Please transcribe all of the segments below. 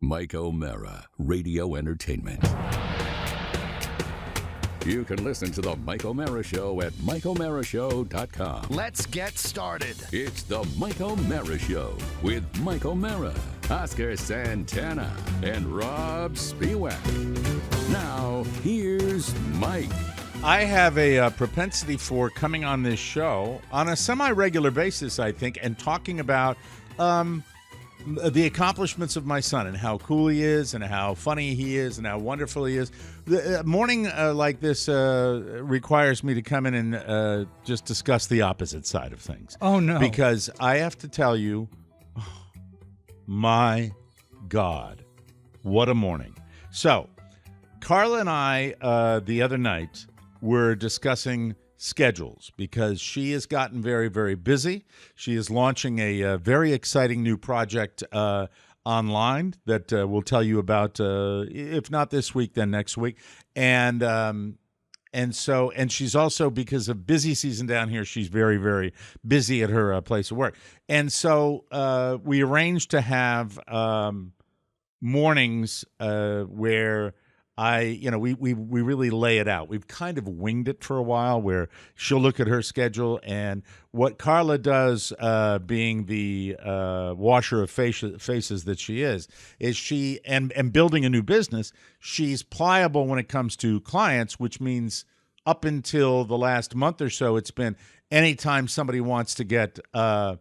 Mike O'Mara, Radio Entertainment. You can listen to the Mike O'Mara Show at MikeO'MaraShow.com. Let's get started. It's the Mike O'Mara Show with Mike O'Mara, Oscar Santana, and Rob Spiewak. Now, here's Mike. I have a propensity for coming on this show on a semi-regular basis, I think, and talking about the accomplishments of my son and how cool he is and how funny he is and how wonderful he is. The morning like this requires me to come in and just discuss the opposite side of things. Oh, no. Because I have to tell you, my God, what a morning. So, Carla and I, the other night, were discussing schedules because she has gotten very, very busy. She is launching a very exciting new project online that we'll tell you about, if not this week, then next week. And she's also, because of busy season down here, she's very, very busy at her place of work. And so we arranged to have mornings where we really lay it out. We've kind of winged it for a while where she'll look at her schedule, and what Carla does, being the washer of faces that she is she, and building a new business, she's pliable when it comes to clients, which means up until the last month or so, it's been anytime somebody wants to get, a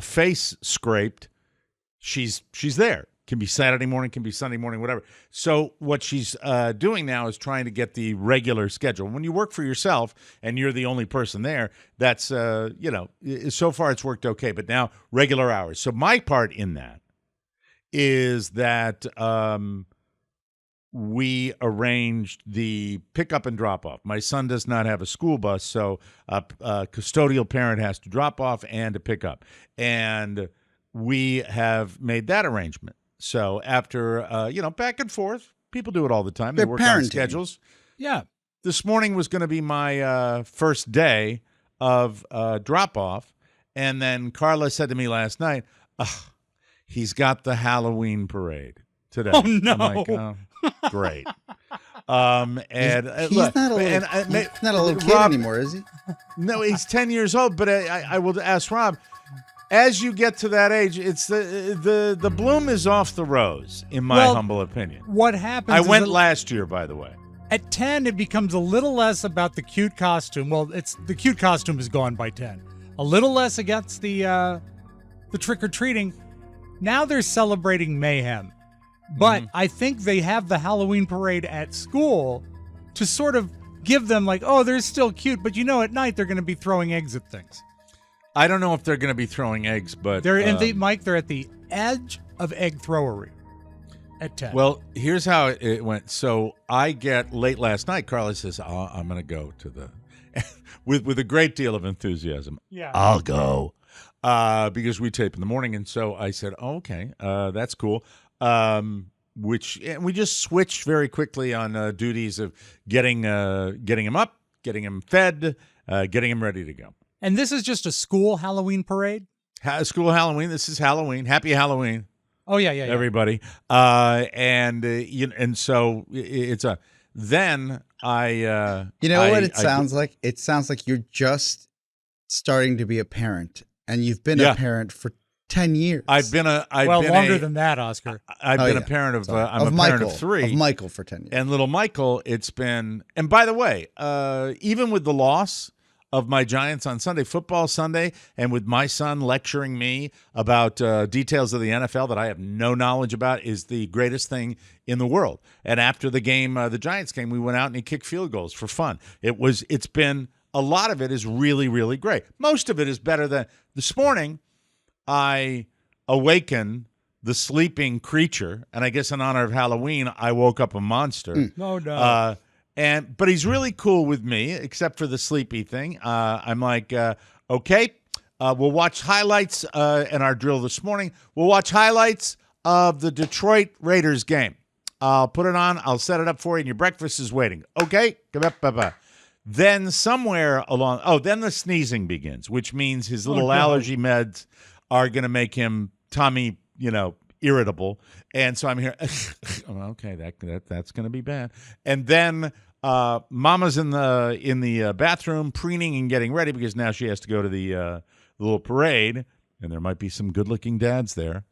face scraped, she's there. Can be Saturday morning, can be Sunday morning, whatever. So what she's doing now is trying to get the regular schedule. When you work for yourself and you're the only person there, that's, so far it's worked okay. But now regular hours. So my part in that is that we arranged the pickup and drop off. My son does not have a school bus, so a custodial parent has to drop off and to pick up. And we have made that arrangement. So after, back and forth, people do it all the time. They work on schedules. Yeah. This morning was going to be my first day of drop-off. And then Carla said to me last night, he's got the Halloween parade today. Oh, no. I'm like, great. He's not a little kid anymore, is he? No, he's 10 years old. But I will ask Rob, as you get to that age, it's the bloom is off the rose, in my humble opinion. What happens? I went last year, by the way. At 10, it becomes a little less about the cute costume. Well, the cute costume is gone by 10. A little less against the trick or treating. Now they're celebrating mayhem, but I think they have the Halloween parade at school to sort of give them like, oh, they're still cute, but at night they're going to be throwing eggs at things. I don't know if they're going to be throwing eggs, but they're Mike, they're at the edge of egg throwery at 10. Well, here's how it went. So I get late last night. Carla says, "I'm going to go to the," with a great deal of enthusiasm. Yeah, I'll go because we tape in the morning, and so I said, oh, "Okay, that's cool." And we just switched very quickly on duties of getting him up, getting him fed, getting him ready to go. And this is just a school Halloween parade? School Halloween. This is Halloween. Happy Halloween. Oh, yeah. Everybody. And so it's a, then I, what it sounds like? It sounds like you're just starting to be a parent, and you've been a parent for 10 years. Longer than that, Oscar. I've been a parent of, I'm a parent of 3. Of Michael for 10 years. And little Michael, it's been, and by the way, even with the loss of my Giants on Sunday, football Sunday, and with my son lecturing me about details of the NFL that I have no knowledge about, is the greatest thing in the world. And after the game, the Giants game, we went out and he kicked field goals for fun. It's been, a lot of it is really, really great. Most of it is better than, this morning, I awaken the sleeping creature, and I guess in honor of Halloween, I woke up a monster. Oh, no. But he's really cool with me, except for the sleepy thing. I'm like, okay, we'll watch highlights in our drill this morning. We'll watch highlights of the Detroit Raiders game. I'll put it on. I'll set it up for you, and your breakfast is waiting. Okay? Then somewhere along, then the sneezing begins, which means his little allergy meds are going to make him tummy, irritable, and so I'm here. Okay, that's going to be bad. And then Mama's in the bathroom preening and getting ready because now she has to go to the little parade, and there might be some good-looking dads there.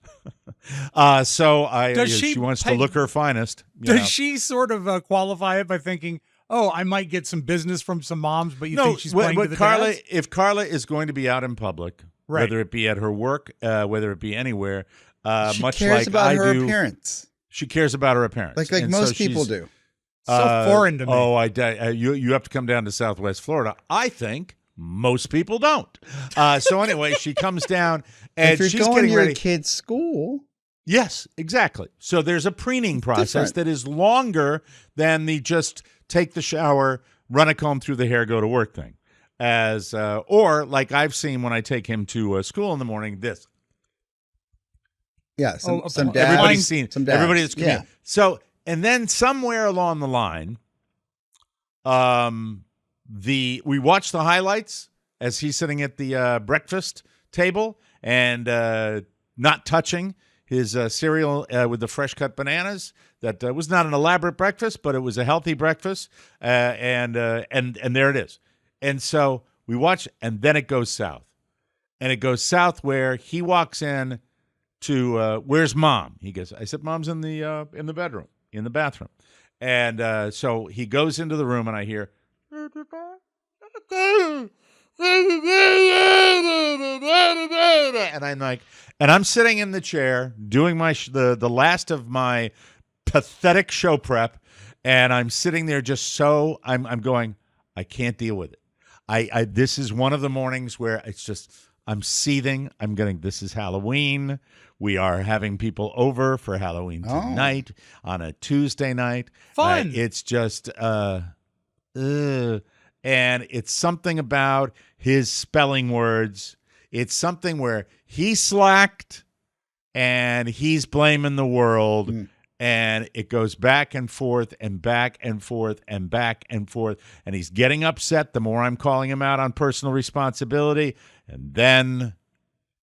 So she wants to look her finest. Does she sort of qualify it by thinking, "Oh, I might get some business from some moms," but you think she's playing to the dads? If Carla is going to be out in public, right, whether it be at her work, whether it be anywhere, she much cares like about I her do, appearance. she cares about her appearance, like most people do. So foreign to me. Oh, you have to come down to Southwest Florida. I think most people don't. So anyway, she comes down and if you're she's going getting to your ready. kid's school. Yes, exactly. So there's a preening process different. that is longer than the just take the shower, run a comb through the hair, go to work thing. Or like I've seen when I take him to school in the morning, this. Yeah, some dads. Everybody's seen. Some dads. Everybody that's commuting. Yeah. So, and then somewhere along the line, we watch the highlights as he's sitting at the breakfast table and not touching his cereal with the fresh cut bananas. That was not an elaborate breakfast, but it was a healthy breakfast, and there it is. And so we watch, and then it goes south, and it goes south where he walks in to where's Mom? He goes, I said, Mom's in the bedroom, in the bathroom, and so he goes into the room, and I hear, and I'm like, and I'm sitting in the chair doing my the last of my pathetic show prep, and I'm sitting there just so I'm going, I can't deal with it. This is one of the mornings where it's just I'm seething. I'm getting, this is Halloween. We are having people over for Halloween tonight on a Tuesday night. Fun. It's just and it's something about his spelling words. It's something where he slacked and he's blaming the world. And it goes back and forth and back and forth and back and forth. And he's getting upset the more I'm calling him out on personal responsibility. And then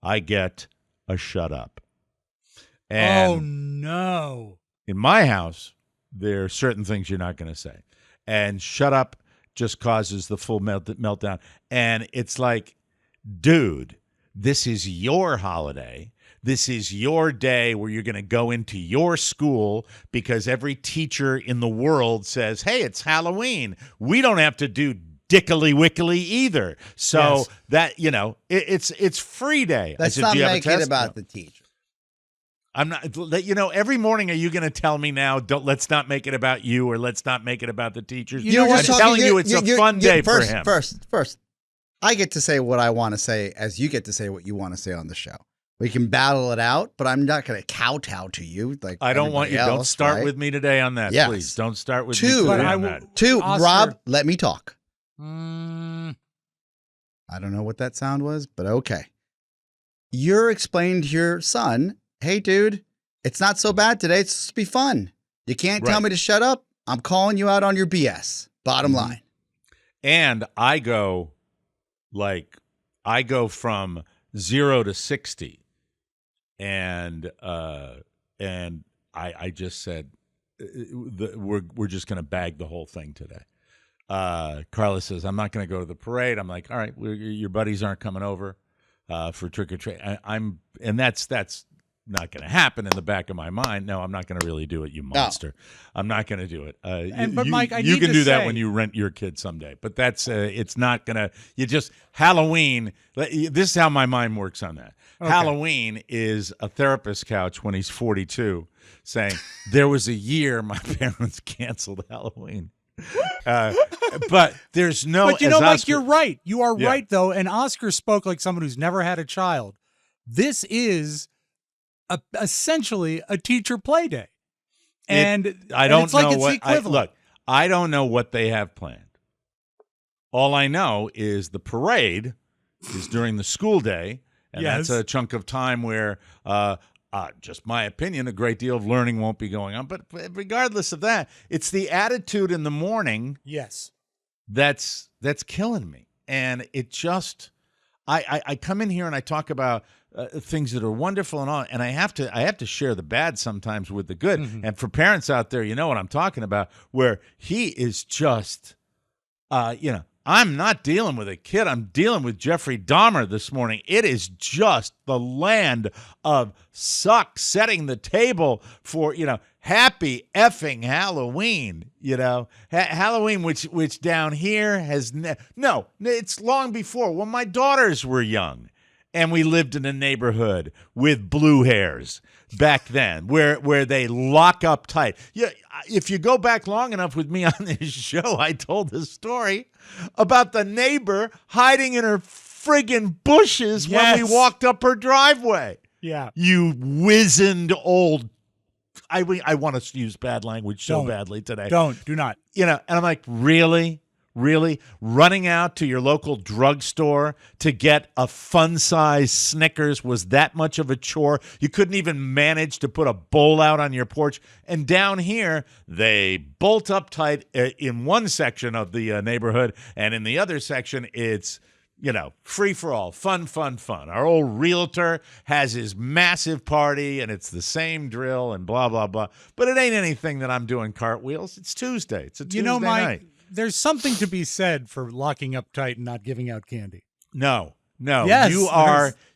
I get a shut up. And oh, no. in my house, there are certain things you're not going to say. And shut up just causes the full meltdown. And it's like, dude, this is your holiday. This is your day where you're going to go into your school because every teacher in the world says, hey, it's Halloween. We don't have to do dickily-wickily either. So yes. that, it's free day. Let's not make it about the teacher. I'm not, every morning, are you going to tell me now, let's not make it about you or let's not make it about the teachers? I'm telling you, it's a fun day for him. First, I get to say what I want to say as you get to say what you want to say on the show. We can battle it out, but I'm not going to kowtow to you. Like I don't want you. Else, don't start right? with me today on that, yes. Please. Don't start with me today on that. Two, Oscar. Rob, let me talk. Mm. I don't know what that sound was, but okay. You're explaining to your son, hey, dude, it's not so bad today. It's supposed to be fun. You can't tell me to shut up. I'm calling you out on your BS. Bottom line. And I go from 0 to 60. And I just said, we're just going to bag the whole thing today. Carla says, I'm not going to go to the parade. I'm like, all right, your buddies aren't coming over for trick or treat. And that's not going to happen in the back of my mind. No, I'm not going to really do it, you monster. No. I'm not going to do it. But Mike, you can do that when you rent your kid someday. But that's it's not going to. You just Halloween. This is how my mind works on that. Okay. Halloween is a therapist's couch when he's 42, saying there was a year my parents canceled Halloween. But there's no. But Mike, you're right. You are right though. And Oscar spoke like someone who's never had a child. This is essentially a teacher play day. And I don't know it's what the equivalent. I don't know what they have planned. All I know is the parade is during the school day, and that's a chunk of time where, just my opinion, a great deal of learning won't be going on. But regardless of that, it's the attitude in the morning. Yes, that's killing me, and it just. I come in here and I talk about things that are wonderful and all, and I have to share the bad sometimes with the good. And for parents out there, you know what I'm talking about, where he is just, I'm not dealing with a kid. I'm dealing with Jeffrey Dahmer this morning. It is just the land of suck setting the table for, happy effing Halloween, Halloween, which down here has no, it's long before when my daughters were young and we lived in a neighborhood with blue hairs back then where they lock up tight. Yeah, if you go back long enough with me on this show, I told this story about the neighbor hiding in her friggin' bushes when we walked up her driveway. Yeah. You wizened old. I want to use bad language so badly today. Do not. And I'm like, really? Really? Running out to your local drugstore to get a fun-size Snickers was that much of a chore? You couldn't even manage to put a bowl out on your porch? And down here, they bolt up tight in one section of the neighborhood, and in the other section, it's free for all, fun. Our old realtor has his massive party, and it's the same drill and blah, blah, blah. But it ain't anything that I'm doing cartwheels. It's Tuesday. It's a Tuesday night. There's something to be said for locking up tight and not giving out candy. No. Yes,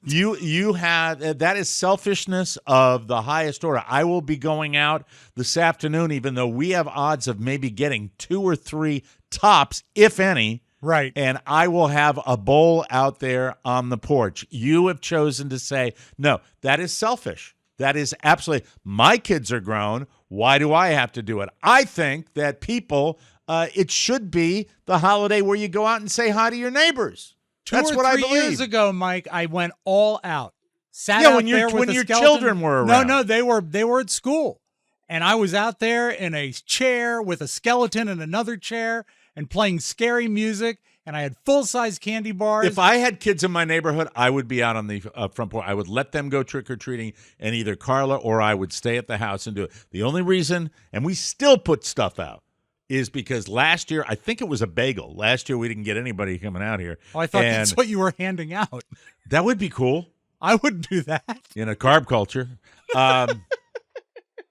you have that is selfishness of the highest order. I will be going out this afternoon, even though we have odds of maybe getting 2 or 3 tops, if any. Right. And I will have a bowl out there on the porch. You have chosen to say, no, that is selfish. That is absolutely, my kids are grown. Why do I have to do it? I think that people, it should be the holiday where you go out and say hi to your neighbors. That's what I believe. 2 or 3 years ago, Mike, I went all out. Sat out when there your skeleton. children were around. No, they were at school. And I was out there in a chair with a skeleton in another chair and playing scary music, and I had full-size candy bars. If I had kids in my neighborhood, I would be out on the front porch. I would let them go trick-or-treating, and either Carla or I would stay at the house and do it. The only reason, and we still put stuff out, is because last year, I think it was a bagel. Last year, we didn't get anybody coming out here. Oh, I thought that's what you were handing out. That would be cool. I wouldn't do that. In a carb culture.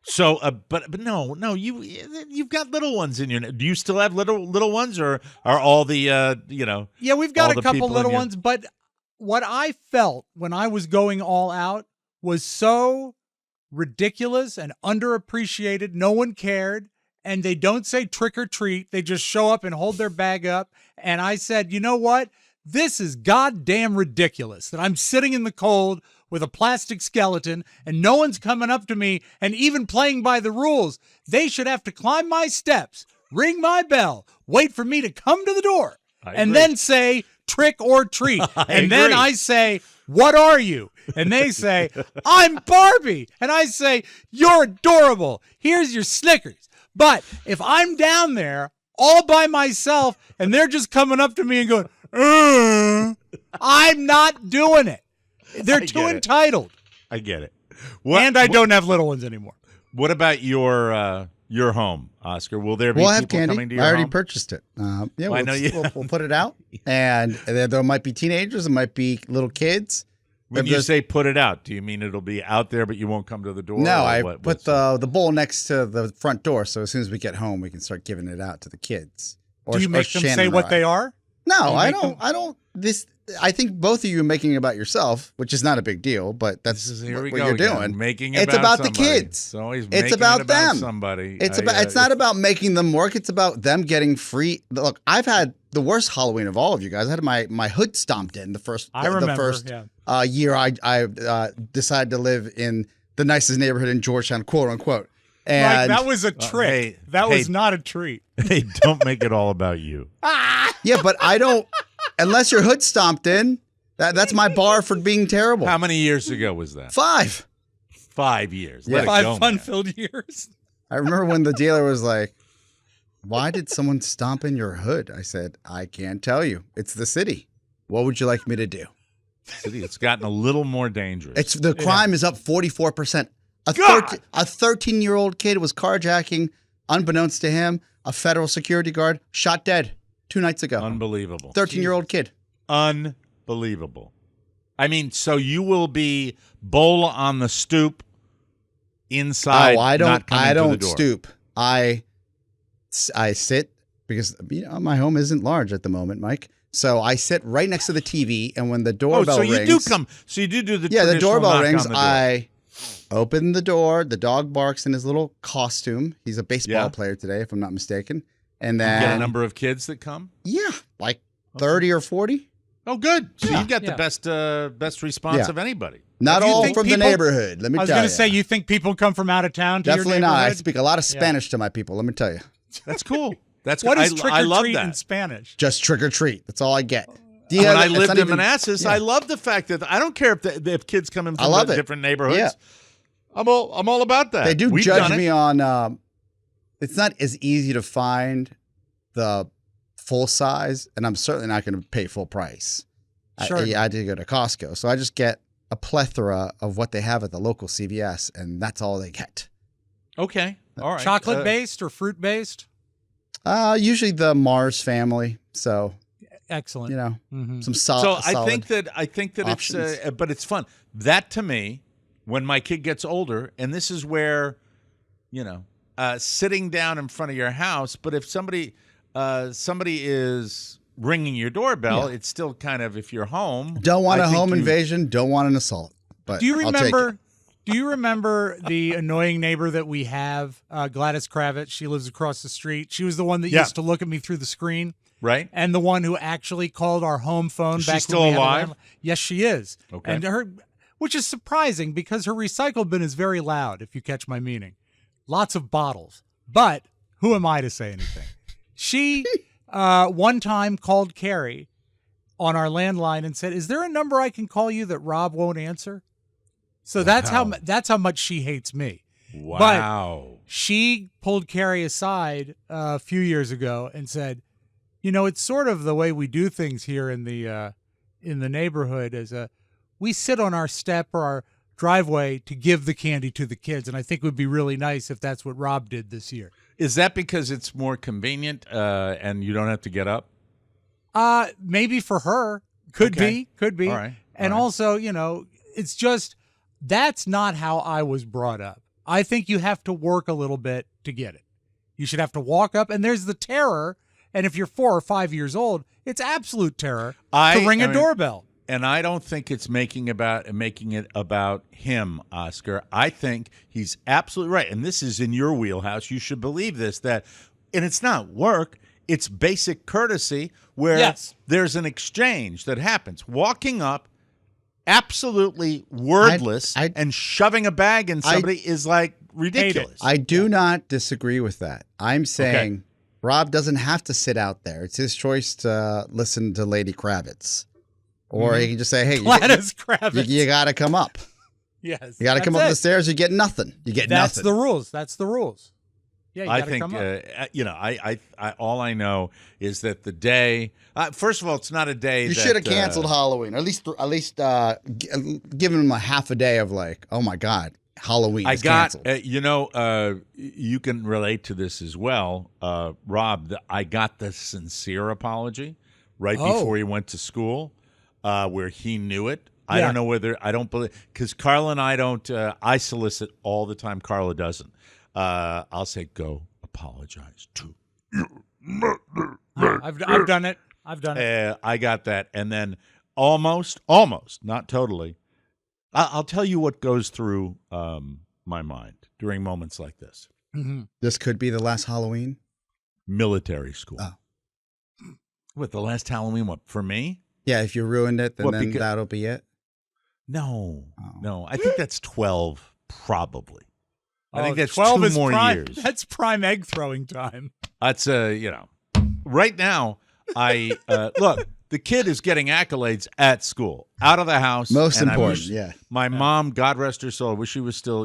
So, but no, you've got little ones in your. Do you still have little ones, or are all the Yeah, we've got a couple little ones. But what I felt when I was going all out was so ridiculous and underappreciated. No one cared, and they don't say trick or treat. They just show up and hold their bag up. And I said, you know what? This is goddamn ridiculous that I'm sitting in the cold with a plastic skeleton and no one's coming up to me and even playing by the rules. They should have to climb my steps, ring my bell, wait for me to come to the door, and then say trick or treat. And then I say, what are you? And they say, I'm Barbie. And I say, you're adorable. Here's your Snickers. But if I'm down there all by myself and they're just coming up to me and going, I'm not doing it. They're too entitled. I get it. And I don't have little ones anymore. What about your home, Oscar? Will there be we'll people have candy. coming to your I already home? purchased it. I know you. We'll put it out, and there might be teenagers, there might be little kids. When you say put it out, do you mean it'll be out there, but you won't come to the door? No, I put the bowl next to the front door, so as soon as we get home, we can start giving it out to the kids. Do you make them say what they are? No, I don't. I think both of you are making it about yourself, which is not a big deal, but that's what you're doing. Making it it's about the somebody. kids. It's always it's about them. Somebody. It's not about making them work. It's about them getting free. Look, I've had the worst Halloween of all of you guys. I had my hood stomped in the first year I decided to live in the nicest neighborhood in Georgetown, quote unquote. And that was a trick. That was not a treat. Hey, don't make it all about you. Yeah, but I don't. Unless your hood stomped in, that's my bar for being terrible. How many years ago was that? 5. 5 years. Yeah. 5 fun-filled years. I remember when the dealer was like, why did someone stomp in your hood? I said, I can't tell you. It's the city. What would you like me to do? City, it's gotten a little more dangerous. The crime is up 44%. A 13-year-old kid was carjacking, unbeknownst to him, a federal security guard, shot dead 2 nights ago. Unbelievable. 13-year-old kid. Unbelievable. I mean, so you will be bowl on the stoop inside. Oh, I not coming I to the don't door. stoop. I sit because my home isn't large at the moment, Mike. So I sit right next to the TV, and when the doorbell so rings, you do come. So you do the yeah, the traditional doorbell knock rings. on the door. I open the door. The dog barks in his little costume. He's a baseball Yeah. player today, if I'm not mistaken. And You then get a number of kids that come. yeah, like 30 or 40. Oh, good. So Yeah. you've got Yeah. the best response Yeah. of anybody. Not Do you all think from the people- neighborhood. Let me I was tell going you. to say, you think people come from out of town to Definitely your not. I neighborhood? speak a lot of Spanish to my people. Let me tell you. That's cool. That's What good. is trick I or love treat that. in Spanish? Just trick or treat. That's all I get. When I it's lived not in even- Manassas, yeah. I love the fact that I don't care if kids come in I from love it. different neighborhoods. Yeah. I'm all about that. They do We've judge done it. me on. It's not as easy to find the full size, and I'm certainly not going to pay full price. Sure. I did go to Costco, so I just get a plethora of what they have at the local CVS, and that's all they get. Okay. All right. Chocolate based or fruit based? Usually the Mars family, so Excellent. some So solid. I think that options. it's but it's fun. That to me, when my kid gets older, and this is where, sitting down in front of your house. But if somebody is ringing your doorbell, Yeah. it's still kind of, if you're home. Don't want I a think home you- invasion. Don't want an assault. But Do you I'll take it. remember? Do you remember the annoying neighbor that we have, Gladys Kravitz? She lives across the street. She was the one that Yeah. used to look at me through the screen, Right? and the one who actually called our home phone. Is she back still when we had a alive? landline. Yes, she is. Okay. And which is surprising because her recycle bin is very loud. If you catch my meaning, lots of bottles. But who am I to say anything? She one time called Carrie on our landline and said, "Is there a number I can call you that Rob won't answer?" So that's how much she hates me. Wow. She pulled Carrie aside a few years ago and said, it's sort of the way we do things here in the neighborhood is we sit on our step or our driveway to give the candy to the kids. And I think it would be really nice if that's what Rob did this year. Is that because it's more convenient and you don't have to get up? Maybe for her. Could Okay. be. All right. And All right. also, it's just, that's not how I was brought up. I think you have to work a little bit to get it. You should have to walk up, and there's the terror. And if you're 4 or 5 years old, it's absolute terror to ring a doorbell. And I don't think it's making it about him, Oscar. I think he's absolutely right. And this is in your wheelhouse. You should believe this, and it's not work. It's basic courtesy where Yes. there's an exchange that happens. Walking up, absolutely wordless, and shoving a bag in somebody is like ridiculous. I do not disagree with that. I'm saying Rob doesn't have to sit out there. It's his choice to listen to Lady Kravitz. Or he can just say, hey, Gladys Kravitz. you got to come up. Yes. You got to come up that's the it. stairs. You get nothing. You get That's nothing. the rules. That's the rules. Yeah, you I gotta think come up. I all I know is that the day. First of all, it's not a day. You that, should have canceled Halloween, or at least given him a half a day of like, oh my God, Halloween is canceled. You can relate to this as well, Rob. I got the sincere apology right before he went to school, where he knew it. I don't know whether I don't believe because Carla and I don't. I solicit all the time. Carla doesn't. I'll say, go apologize to your mother. I've done it. I've done it. I got that. And then almost, not totally. I'll tell you what goes through my mind during moments like this. Mm-hmm. This could be the last Halloween. Military school. Oh. What, the last Halloween? What, for me? Yeah, if you ruined it, then, What, then because- that'll be it. No. Oh. No. I think that's 12, probably. I think that's 12 2 is more prime, years. That's prime egg throwing time. That's right now. I look. The kid is getting accolades at school, out of the house. Most and I important, wish yeah. My mom, God rest her soul, wish she was still.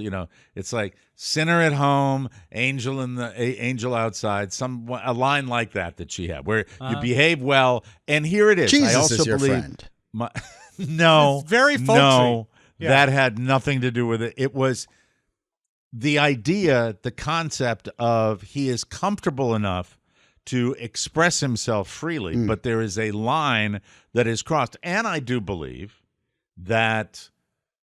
It's like sinner at home, angel angel outside. A line like that she had, where you behave well. And here it is. Jesus I also is your believe friend. no, It's very folksy. no, Yeah. that had nothing to do with it. It was the idea, the concept of he is comfortable enough to express himself freely, but there is a line that is crossed. And I do believe that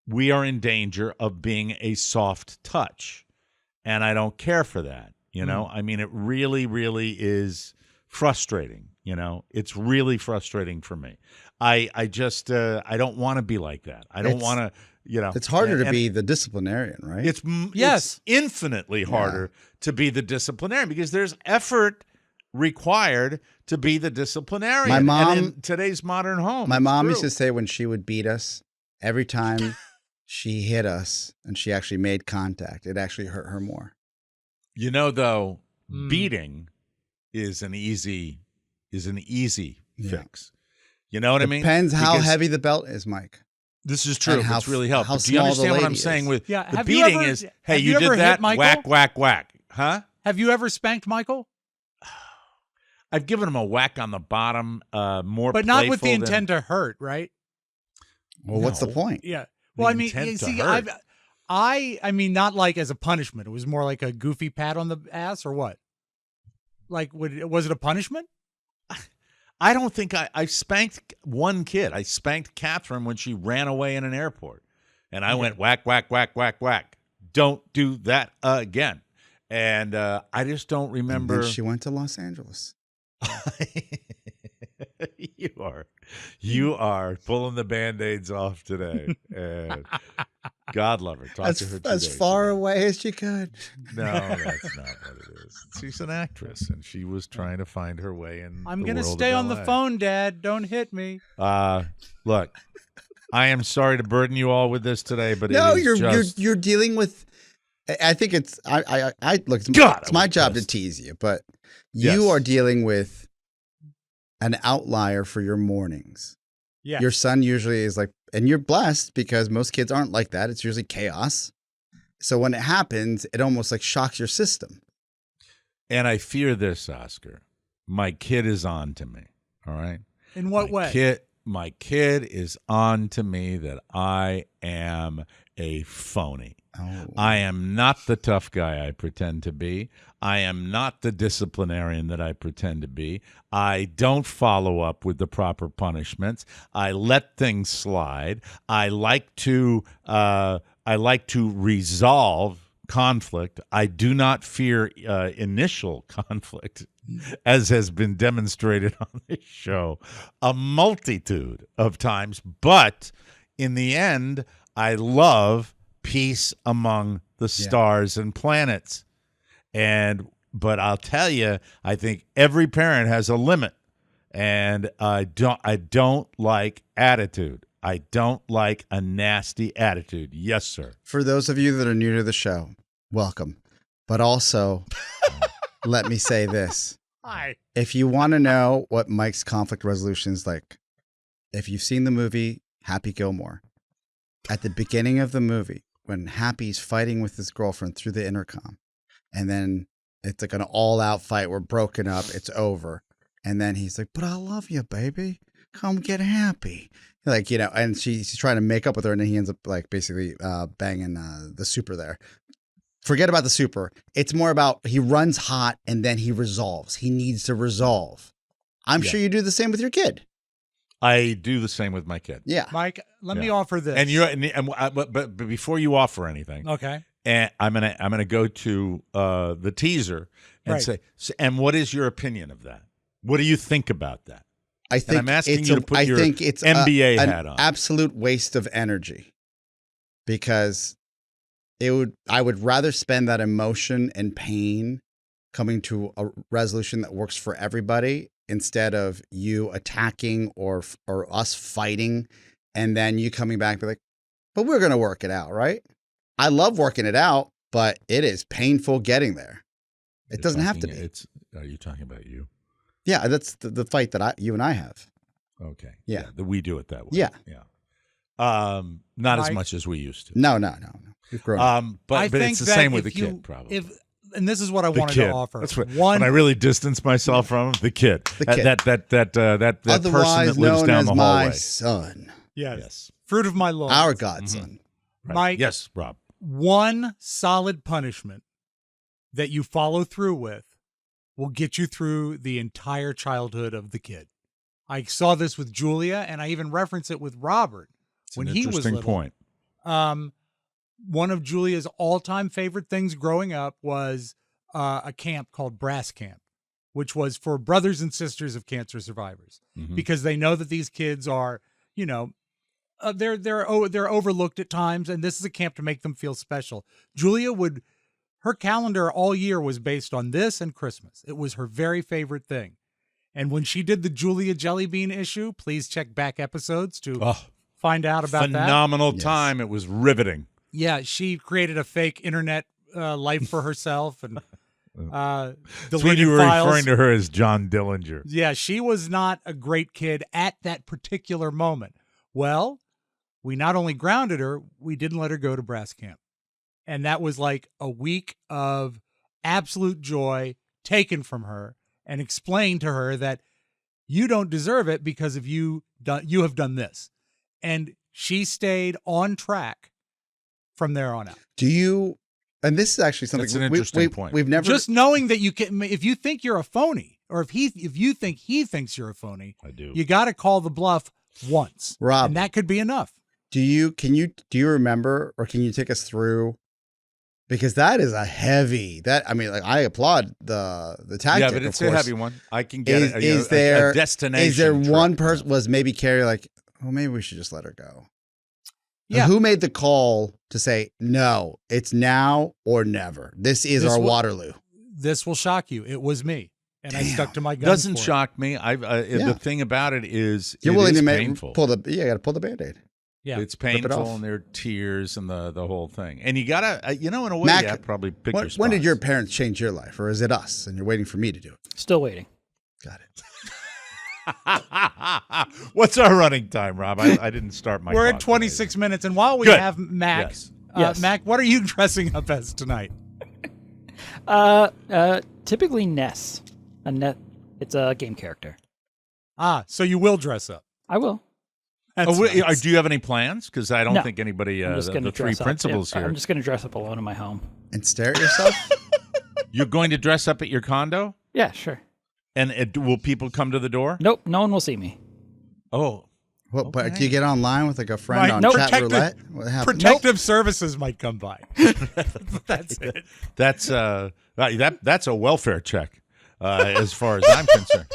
we are in danger of being a soft touch. And I don't care for that. You know, I mean, it really, really is frustrating. You know, it's really frustrating for me. I just, I don't want to be like that. I don't want to, you know. It's harder to be the disciplinarian, right? It's infinitely harder to be the disciplinarian because there's effort required to be the disciplinarian. My mom, in today's modern home. My mom used to say when she would beat us, every time she hit us and she actually made contact, it actually hurt her more. You know, though, beating is an easy fix. You know what I mean? Depends how heavy the belt is, Mike. This is true. It's really helpful. Do you understand what I'm saying with the beating is, hey, you did that, whack, whack, whack. Huh? Have you ever spanked Michael? I've given him a whack on the bottom, more but not with the intent to hurt, right? Well, what's the point? Yeah. Well, I mean, see, I mean, not like as a punishment. It was more like a goofy pat on the ass, or what? Like, was it a punishment? I don't think I spanked one kid. I spanked Catherine when she ran away in an airport, and I went whack, whack, whack, whack, whack. Don't do that again. And I just don't remember. And then she went to Los Angeles. You are pulling the Band-Aids off today. And God love her. Talk to her as far away as you could. No, that's not what it is. She's an actress, and she was trying to find her way in. I'm going to stay on the phone, Dad. Don't hit me. Look, I am sorry to burden you all with this today, but you're dealing with. I think it's look. It's my job to tease you, but you are dealing with an outlier for your mornings. Yeah, your son usually is like, and you're blessed because most kids aren't like that. It's usually chaos. So when it happens, it almost like shocks your system. And I fear this, Oscar. My kid is on to me. All right. In what way? My kid is on to me that I am a phony. Oh. I am not the tough guy I pretend to be. I am not the disciplinarian that I pretend to be. I don't follow up with the proper punishments. I let things slide. I like to resolve conflict. I do not fear initial conflict, as has been demonstrated on this show a multitude of times. But in the end, I love peace among the stars and planets. But I'll tell you, I think every parent has a limit, and I don't like attitude. I don't like a nasty attitude. Yes, sir. For those of you that are new to the show, welcome. But also, let me say this. Hi. If you want to know what Mike's conflict resolution is like, if you've seen the movie Happy Gilmore, at the beginning of the movie, when Happy's fighting with his girlfriend through the intercom, and then it's like an all-out fight. We're broken up. It's over. And then he's like, but I love you, baby. Come get happy. Like, you know, and she's trying to make up with her, and then he ends up like basically banging the super there. Forget about the super. It's more about he runs hot and then he resolves. He needs to resolve. I'm sure you do the same with your kid. I do the same with my kid. Yeah. Mike, let me offer this. But before you offer anything. Okay. And I'm gonna go to the teaser and say, and what is your opinion of that? What do you think about that? I think I'm asking you to put your it's NBA hat on. Absolute waste of energy, because I would rather spend that emotion and pain coming to a resolution that works for everybody instead of you attacking or us fighting and then you coming back and be like, but we're gonna work it out, right? I love working it out, but it is painful getting there. It doesn't have to be. Are you talking about you? Yeah, that's the fight that you and I have. Okay. Yeah. We do it that way. Yeah. Yeah. Not as much as we used to. No. We've grown up. But it's the same with the kid, probably. And this is what I wanted to offer. That's when I really distance myself from him. The kid. The kid. That person Otherwise that lives known down as the my hallway. son. Yes. Fruit of my loins. Our godson. Right. Mike. Yes, Rob. One solid punishment that you follow through with will get you through the entire childhood of the kid. I saw this with Julia, and I even reference it with Robert. when an he was interesting little. point. One of Julia's all-time favorite things growing up was a camp called Brass Camp, which was for brothers and sisters of cancer survivors, because they know that these kids are, they're overlooked at times, and this is a camp to make them feel special. Her calendar all year was based on this and Christmas. It was her very favorite thing. And when she did the Julia Jellybean issue, please check back episodes to find out about that. Phenomenal time. It was riveting. Yeah, she created a fake internet life for herself and That's deleted when you were files. referring to her as John Dillinger. Yeah, she was not a great kid at that particular moment. Well, we not only grounded her, we didn't let her go to Brass Camp. And that was like a week of absolute joy taken from her, and explained to her that you don't deserve it because of you have done this. And she stayed on track from there on out. And this is actually something That's an interesting point. We've never Just knowing that you can, if you think you're a phony, or if you think he thinks you're a phony, I do. you got to call the bluff once, Rob, and that could be enough. do you remember, or can you take us through? Because that is a heavy. I applaud the tactic. Yeah, but it's of a course. heavy one. I can get it. Is there a destination? Is there trip. one person? Was maybe Carrie like, oh, maybe we should just let her go? Yeah. Who made the call to say no? It's now or never. This is our Waterloo. This will shock you. It was me, and I stuck to my guns. Doesn't for it. shock me. The thing about it is You're it willing is to painful. you got to pull the Band-Aid. Yeah, It's it painful, off. and there are tears and the whole thing. And you gotta, in a way, Mac, you have to probably pick your spots. When did your parents change your life, or is it us and you're waiting for me to do it? Still waiting. Got it. What's our running time, Rob? I didn't start my. We're clock at 26 minutes, and while we Good. have Mac, Yes. Yes. Mac, what are you dressing up as tonight? Typically Ness. It's a game character. So you will dress up. I will. That's nice. Do you have any plans? Because I don't No. think anybody. I'm just going to the three dress up. principals Yeah, here. I'm just going to dress up alone in my home. And stare at yourself. You're going to dress up at your condo, Yeah, sure. and will people come to the door? Nope, no one will see me. Oh, What? But Okay. do you get online with like a friend Right, on nope. chat Protective- roulette? What happened? Protective services might come by. That's it. that's that's a welfare check, as far as I'm concerned.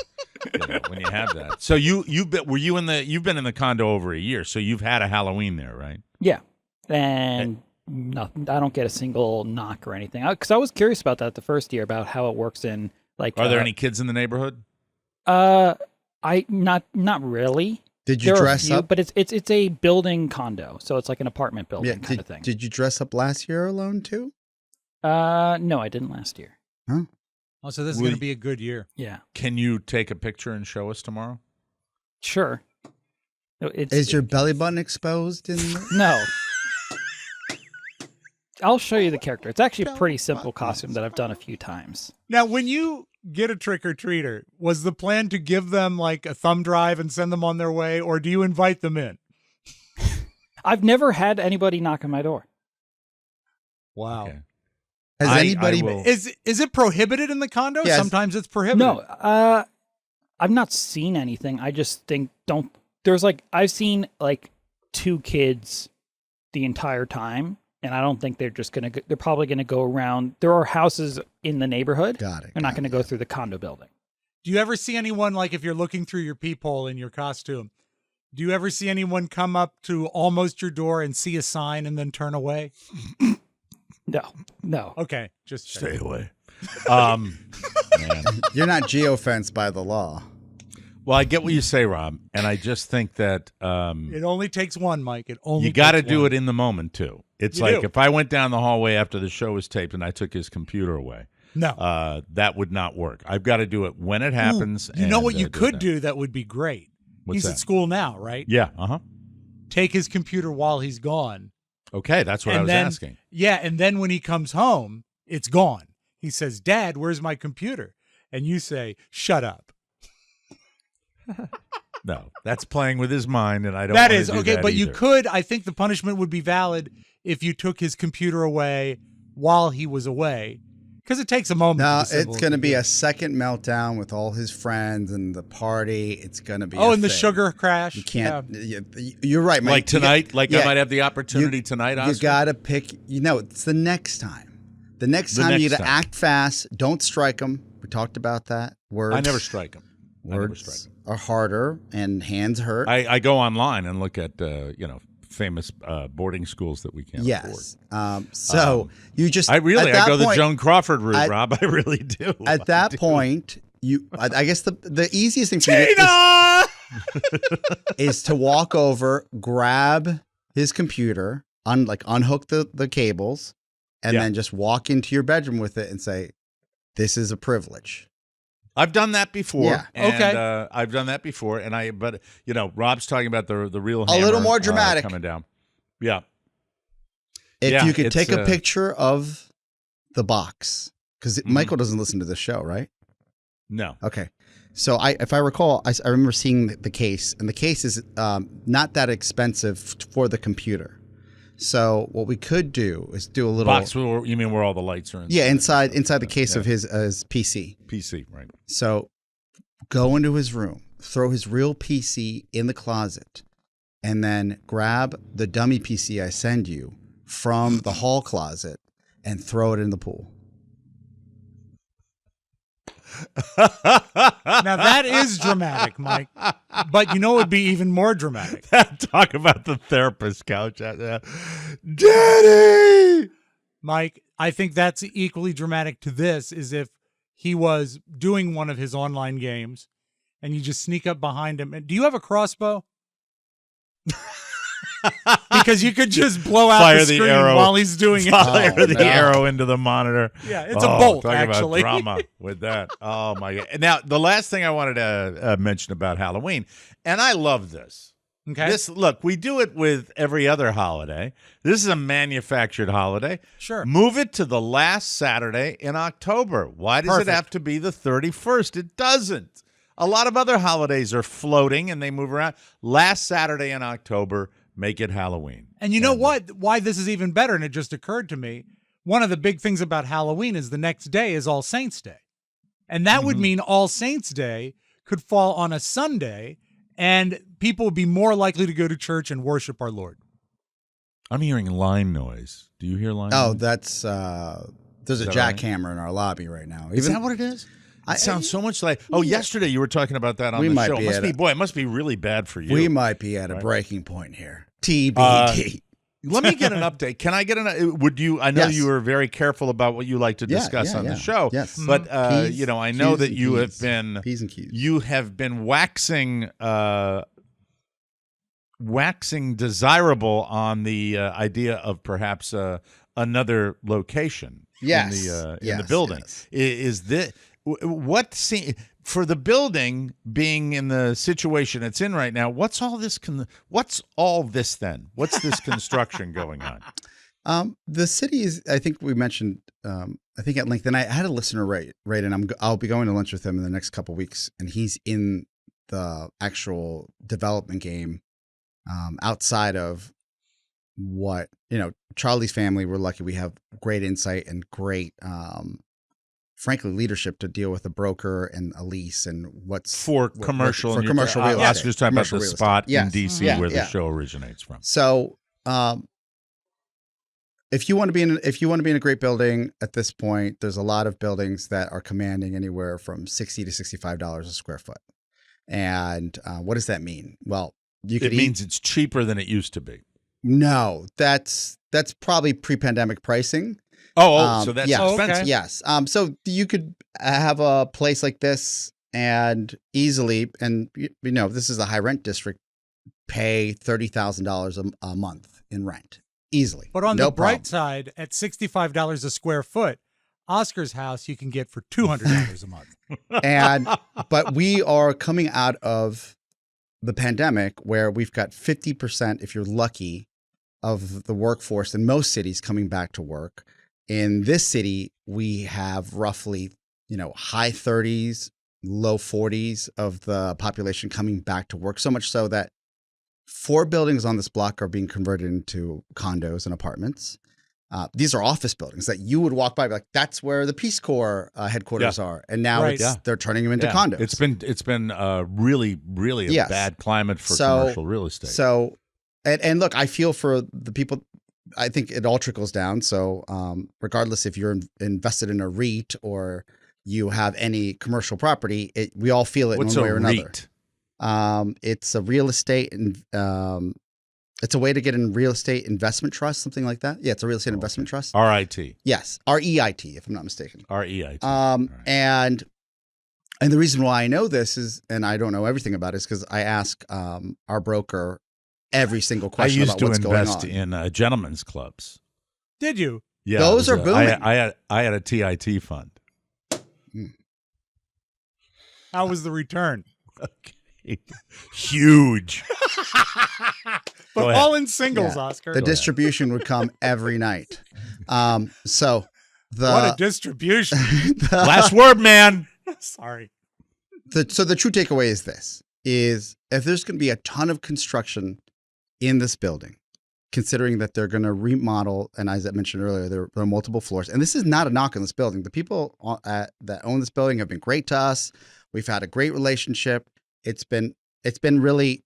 When you have that, so you've been in the condo over a year, so you've had a Halloween there, right? Yeah. And nothing. I don't get a single knock or anything. Because I was curious about that the first year, about how it works in, like... Are there any kids in the neighborhood? Not really. Did you There are a dress few, up? But it's a building condo, so it's like an apartment building kind of thing. Did you dress up last year alone too? No, I didn't last year. Huh? Oh, so this is Will going to you- be a good year. Yeah. Can you take a picture and show us tomorrow? Sure. No, Is your belly button exposed? In the- No. I'll show you the character. It's actually a pretty simple costume that I've done a few times. Now, when you get a trick-or-treater, was the plan to give them like a thumb drive and send them on their way, or do you invite them in? I've never had anybody knock on my door. Wow. Okay. Has I anybody? will- Is it prohibited in the condo? Yes. Sometimes it's prohibited. No, I've not seen anything. I just think I've seen like 2 kids the entire time, and I don't think they're just going to, they're probably going to go around. There are houses in the neighborhood. Got it. They're not going to go through the condo building. Do you ever see anyone, like if you're looking through your peephole in your costume, do you ever see anyone come up to almost your door and see a sign and then turn away? No. Okay, just Stay away. Man. You're not geofenced by the law. Well, I get what you say, Rob, and I just think that It only takes one, Mike. It only you got to takes do one. it in the moment too. It's You like do. if I went down the hallway after the show was taped and I took his computer away, No. that would not work. I've got to do it when it happens. You know and, what you do could that. do that would be great? What's He's that? at school now, right? Yeah. Take his computer while he's gone. Okay, that's what I was asking. Yeah, and then when he comes home, it's gone. He says, "Dad, where's my computer?" And you say, "Shut up." No, that's playing with his mind, and I don't. That wanna is do okay, that but you either. could. I think the punishment would be valid if you took his computer away while he was away, Because it takes a moment. No, to disassemble it's going to be computer. a second meltdown with all his friends and the party. It's going to be Oh, a and the thing. sugar crash. You can't. You're right, Mike. Like tonight, I yeah, might have the opportunity tonight, Oscar. You got to pick. It's the next time. The next time you got to act fast. Don't strike them. We talked about that. Words. I never strike them. Words are harder and hands hurt. I go online and look at famous boarding schools that we can't yes. afford. So you just. I go point, the Joan Crawford route, Rob. I really do. At that point, I guess the easiest thing for you is to walk over, grab his computer, unhook the cables, and then just walk into your bedroom with it and say, "This is a privilege." I've done that before. Yeah. And, Okay. I've done that before, but Rob's talking about the real hammer, A little more dramatic coming down. Yeah. If you could take a picture of the box, because Michael doesn't listen to this show, right? No. Okay. So if I recall, I remember seeing the case, and the case is not that expensive for the computer. So what we could do is do a little box. You mean where all the lights are? Yeah, inside the case of his PC. PC, right? So go into his room, throw his real PC in the closet, and then grab the dummy PC I send you from the hall closet and throw it in the pool. Now that is dramatic, Mike. But you know what would be even more dramatic? Talk about the therapist couch. Daddy! Mike, I think that's equally dramatic to this is if he was doing one of his online games and you just sneak up behind him. And do you have a crossbow? Because you could just blow out the screen while he's doing it. Fire the arrow into the monitor. Yeah, it's a bolt, talk actually. About drama with that. Oh, my God. Now, the last thing I wanted to mention about Halloween, and I love this. Okay. Look, we do it with every other holiday. This is a manufactured holiday. Sure. Move it to the last Saturday in October. Why does it have to be the 31st? It doesn't. A lot of other holidays are floating and they move around. Last Saturday in October, make it Halloween. And you know what? Why this is even better, and it just occurred to me, one of the big things about Halloween is the next day is All Saints' Day. And that would mean All Saints' Day could fall on a Sunday, and people would be more likely to go to church and worship our Lord. I'm hearing line noise. Do you hear line Oh, noise? that's there's a jackhammer in our lobby right now. Is that what it is? It sounds so much like. Oh, yesterday you were talking about that on the show. It must be really bad for you. We might be at a breaking point here. TBD. Let me get an update. Can I get an? Would you? I know Yes. you were very careful about what you like to discuss on the show. Yes. But I know that you have been P's and Q's. You have been waxing desirable on the idea of perhaps another location. Yes. In the building. Yes. Is this for the building being in the situation it's in right now? What's all this then? What's this construction going on? The city is. I think we mentioned. I think at length, and I had a listener right, and I'll be going to lunch with him in the next couple of weeks, and he's in the actual development game outside of what Charlie's family. We're lucky we have great insight and great frankly leadership to deal with a broker and a lease and what's for commercial real estate. I was just talking about the spot in DC Yeah, where the show originates from. So if you want to be in a great building at this point, there's a lot of buildings that are commanding anywhere from $60 to $65 a square foot. And what does that mean? Well, It means it's cheaper than it used to be. No, that's probably pre-pandemic pricing. So that's expensive. Okay. Yes. So you could have a place like this and easily, and this is a high rent district, pay $30,000 a month in rent easily. But on the bright side, at $65 a square foot, Oscar's house you can get for $200 a month. But we are coming out of the pandemic where we've got 50%, if you're lucky, of the workforce in most cities coming back to work. In this city, we have roughly, high 30s, low 40s of the population coming back to work. So much so that 4 buildings on this block are being converted into condos and apartments. these are office buildings that you would walk by, like that's where the Peace Corps headquarters are, and now they're turning them into condos. It's been really a bad climate for commercial real estate. So, and look, I feel for the people. I think it all trickles down. So, regardless if you're invested in a REIT or you have any commercial property, we all feel it in one way or another. REIT? It's a real estate and. It's a way to get in real estate investment trust, something like that. Yeah, it's a real estate investment trust. RIT. Yes, REIT, if I'm not mistaken. REIT. Right. And the reason why I know this is, and I don't know everything about it, is because I ask our broker every single question about what's going on. I used to invest in gentlemen's clubs. Did you? Yeah, those are booming. I had a TIT fund. How was the return? Okay. Huge. But all in singles, Oscar. The distribution would come every night. What a distribution. Last word, man. Sorry. So the true takeaway is this, is if there's going to be a ton of construction in this building, considering that they're going to remodel, and as I mentioned earlier, there are multiple floors, and this is not a knock on this building. The people that own this building have been great to us. We've had a great relationship. It's been really,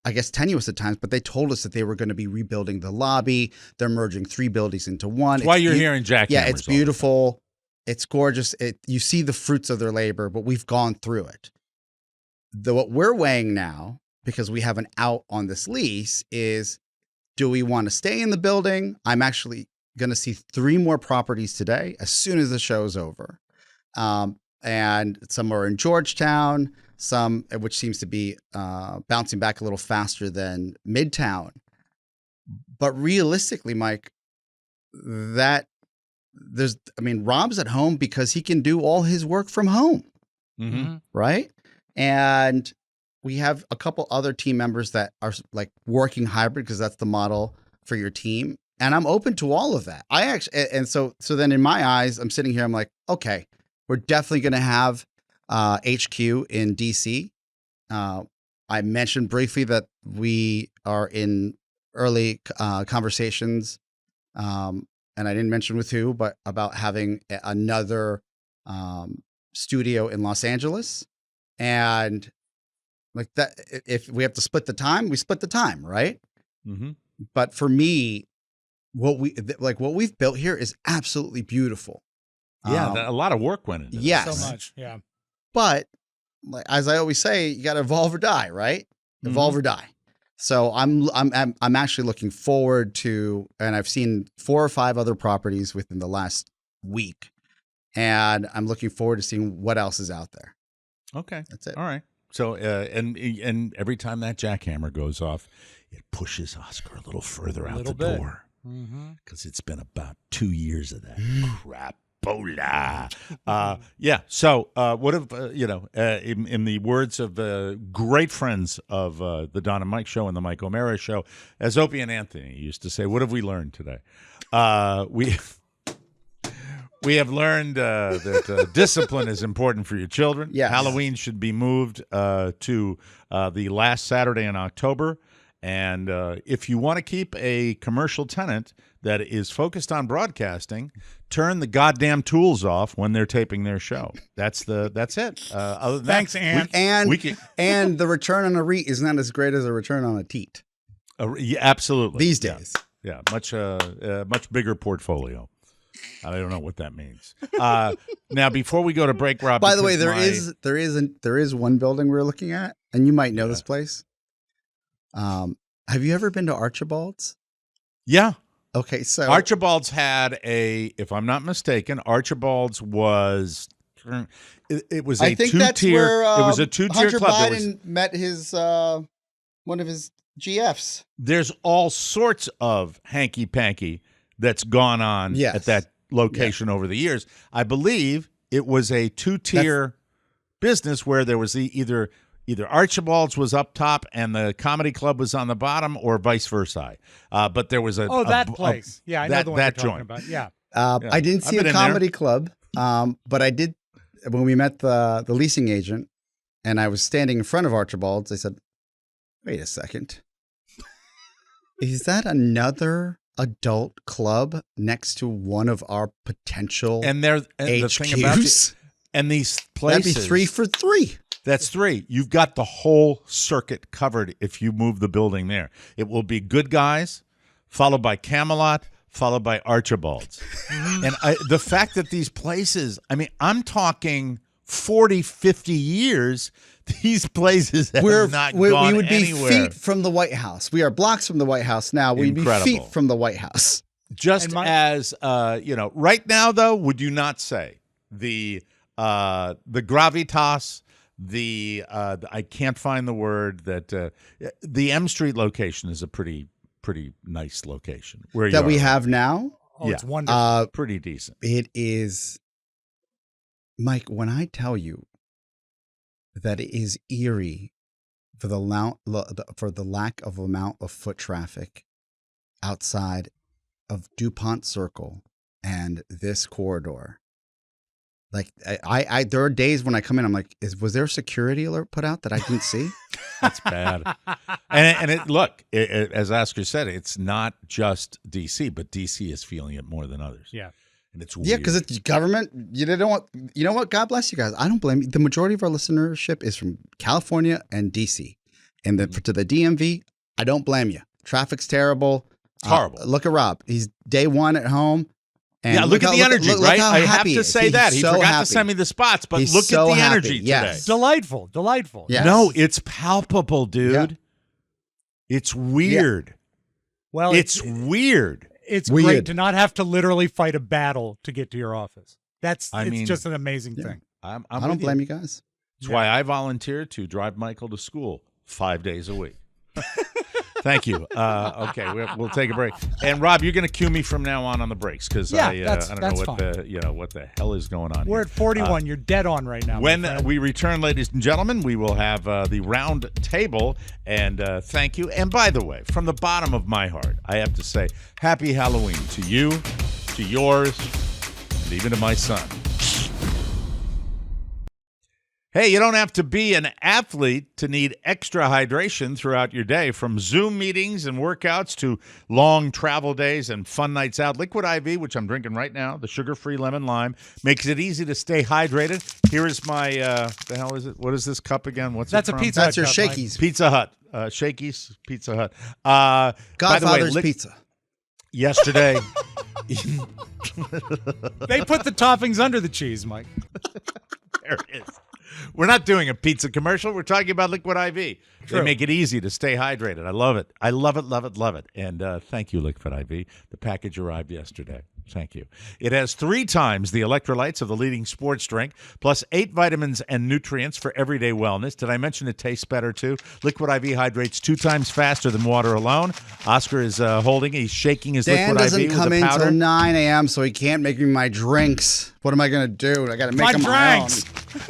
I guess tenuous at times, but they told us that they were going to be rebuilding the lobby. They're merging 3 buildings into one. That's why you're hearing jackhammers. Yeah, it's beautiful. It's gorgeous. You see the fruits of their labor, but we've gone through it. What we're weighing now, because we have an out on this lease, is do we want to stay in the building? I'm actually going to see 3 more properties today as soon as the show's over. And some are in Georgetown, some which seems to be bouncing back a little faster than Midtown. But realistically, Mike, Rob's at home because he can do all his work from home, right? And we have a couple other team members that are like working hybrid because that's the model for your team. And I'm open to all of that. So then in my eyes, I'm sitting here, I'm like, okay, we're definitely going to have HQ in DC. I mentioned briefly that we are in early conversations, and I didn't mention with who, but about having another studio in Los Angeles. And like that, if we have to split the time, we split the time, right? Mm-hmm. But for me, what we've built here is absolutely beautiful. Yeah, a lot of work went into it. Yes. So much, yeah. But as I always say, you got to evolve or die, right? Evolve or die. So I'm actually looking forward to, and I've seen 4 or 5 other properties within the last week, and I'm looking forward to seeing what else is out there. Okay, that's it. All right. So and every time that jackhammer goes off, it pushes Oscar a little further out the door because it's been about 2 years of that crap. Yeah. So, what if in the words of great friends of the Don and Mike show and the Mike O'Mara show, as Opie and Anthony used to say, what have we learned today? We have learned that discipline is important for your children. Yes. Halloween should be moved to the last Saturday in October. And if you want to keep a commercial tenant that is focused on broadcasting, turn the goddamn tools off when they're taping their show. That's it. Other than Thanks, that, Ann. And the return on a REIT is not as great as a return on a teat. Yeah, absolutely. These days. Yeah, much bigger portfolio. I don't know what that means. Now, before we go to break, Rob. By the way, there is one building we're looking at, and you might know this place. Have you ever been to Archibald's? Yeah. Okay, so Archibald's had if I'm not mistaken, Archibald's was it was a 2-tier. It was a 2-tier Hunter club. Biden met his one of his GFs. There's all sorts of hanky panky that's gone on at that location over the years. I believe it was a 2-tier business where there was either Archibald's was up top and the comedy club was on the bottom, or vice versa. But there was that place. I know the one you're talking about. Yeah. I didn't see a comedy club, but I did when we met the leasing agent, and I was standing in front of Archibald's. I said, "Wait a second, is that another adult club next to one of our potential And the thing about HQs? and these That'd places, be 3 for 3. That's 3. You've got the whole circuit covered if you move the building there. It will be Good Guys, followed by Camelot, followed by Archibald's. And the fact that these places, I mean, I'm talking 40, 50 years, these places have not we gone would be anywhere. feet from the White House. We are blocks from the White House now. We'd Incredible. be feet from the White House. Just as, right now, though, would you not say the gravitas, I can't find the word, that the M Street location is a pretty nice location. That we have now? Oh, yeah. It's wonderful. Pretty decent. It is, Mike, when I tell you that it is eerie for the lack of amount of foot traffic outside of DuPont Circle and this corridor. Like I there are days when I come in, I'm like, was there a security alert put out that I didn't see? That's bad. Look, as Oscar said, it's not just DC, but DC is feeling it more than others. Yeah. And it's weird. Yeah, because it's government. You know what? God bless you guys. I don't blame you. The majority of our listenership is from California and DC. And to the DMV, I don't blame you. Traffic's terrible. It's horrible. Look at Rob. He's day one at home. And yeah, look at the energy, right? Look I have to say that. He so forgot happy. to send me the spots, but He's look so at the happy. energy Yes. today. Delightful. Yes. No, it's palpable, dude. Yeah. It's weird. Yeah. Well, it's weird. It's weird. great to not have to literally fight a battle to get to your office. It's just an amazing thing. I don't blame you guys. That's why I volunteer to drive Michael to school 5 days a week. Thank you. Okay, we'll take a break. And Rob, you're going to cue me from now on the breaks because I don't know what the hell is going on. We're here. at 41. You're dead on right now. When we return, ladies and gentlemen, we will have the round table. And thank you. And by the way, from the bottom of my heart, I have to say, happy Halloween to you, to yours, and even to my son. Hey, you don't have to be an athlete to need extra hydration throughout your day. From Zoom meetings and workouts to long travel days and fun nights out, Liquid IV, which I'm drinking right now, the sugar-free lemon lime, makes it easy to stay hydrated. Here is my, the hell is it? What is this cup again? What's That's it from? a Pizza That's Hut your cup, Shakey's. Pizza Hut. Shakey's Pizza Hut. Godfather's by the way, Pizza. Yesterday. They put the toppings under the cheese, Mike. There it is. We're not doing a pizza commercial. We're talking about Liquid IV. True. They make it easy to stay hydrated. I love it. I love it, love it, love it. And thank you, Liquid IV. The package arrived yesterday. Thank you. It has 3 times the electrolytes of the leading sports drink, plus 8 vitamins and nutrients for everyday wellness. Did I mention it tastes better, too? Liquid IV hydrates 2 times faster than water alone. Oscar is holding. He's shaking his Dan Liquid IV doesn't with come a in powder. till 9 a.m., so he can't make me my drinks. What am I going to do? I got to make My them my own. drinks.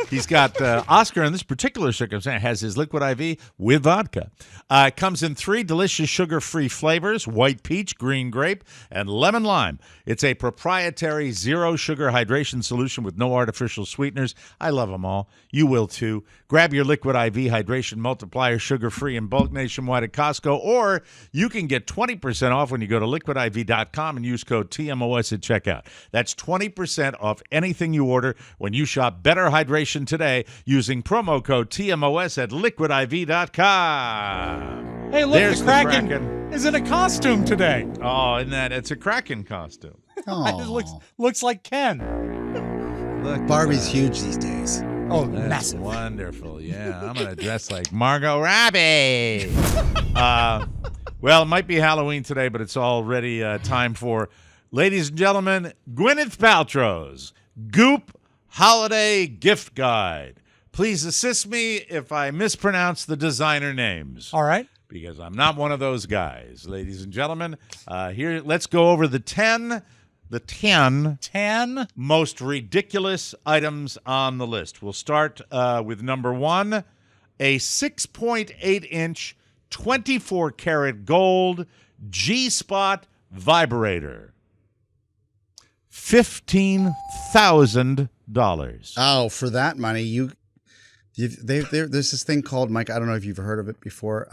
He's got Oscar in this particular circumstance has his Liquid IV with vodka. It comes in 3 delicious sugar-free flavors: white peach, green grape, and lemon lime. It's a proprietary zero-sugar hydration solution with no artificial sweeteners. I love them all. You will too. Grab your Liquid IV hydration multiplier, sugar-free in bulk nationwide at Costco, or you can get 20% off when you go to liquidiv.com and use code TMOS at checkout. That's 20% off anything you order when you shop Better Hydration today using promo code TMOS at liquidiv.com. Hey, look, There's the the Kraken Kraken. is in a costume today. Oh, isn't that? It's a Kraken costume. It Oh, looks like Ken. Look, Barbie's huge these days. Oh, that's massive. wonderful. Yeah, I'm going to dress like Margot Robbie. Well, it might be Halloween today, but it's already time for, ladies and gentlemen, Gwyneth Paltrow's Goop Holiday Gift Guide. Please assist me if I mispronounce the designer names. All right. Because I'm not one of those guys. Ladies and gentlemen, here, let's go over the 10 most ridiculous items on the list. We'll start with number 1, a 6.8-inch, 24-karat gold G-Spot vibrator. $15,000. Oh, for that money, There's this thing called, Mike, I don't know if you've heard of it before.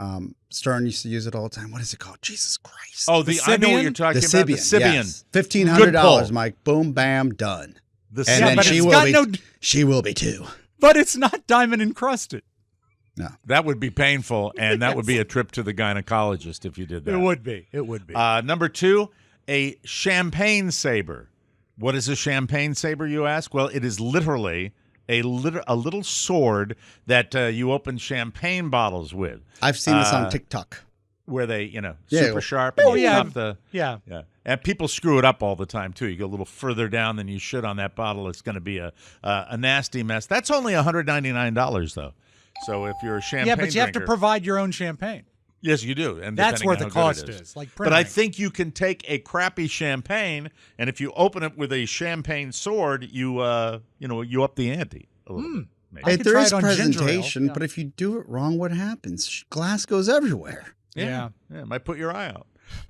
Stern used to use it all the time. What is it called? Jesus Christ. Oh, I know what you're talking about. The Sibian. Yes. $1,500, Mike. Boom, bam, done. And then she will be too. But it's not diamond encrusted. No. That would be painful, and that would be a trip to the gynecologist if you did that. It would be. Number 2, a champagne saber. What is a champagne saber, you ask? Well, it is literally a little sword that you open champagne bottles with. I've seen this on TikTok. Where they, super sharp. Oh, and yeah. Yeah. And people screw it up all the time, too. You go a little further down than you should on that bottle. It's going to be a nasty mess. That's only $199, though. So if you're a champagne but you have to provide your own champagne. Yes, you do. And that's where the cost is. Like but I think you can take a crappy champagne, and if you open it with a champagne sword, you up the ante a little bit. Hey, there is presentation, but if you do it wrong, what happens? Glass goes everywhere. Yeah, it might put your eye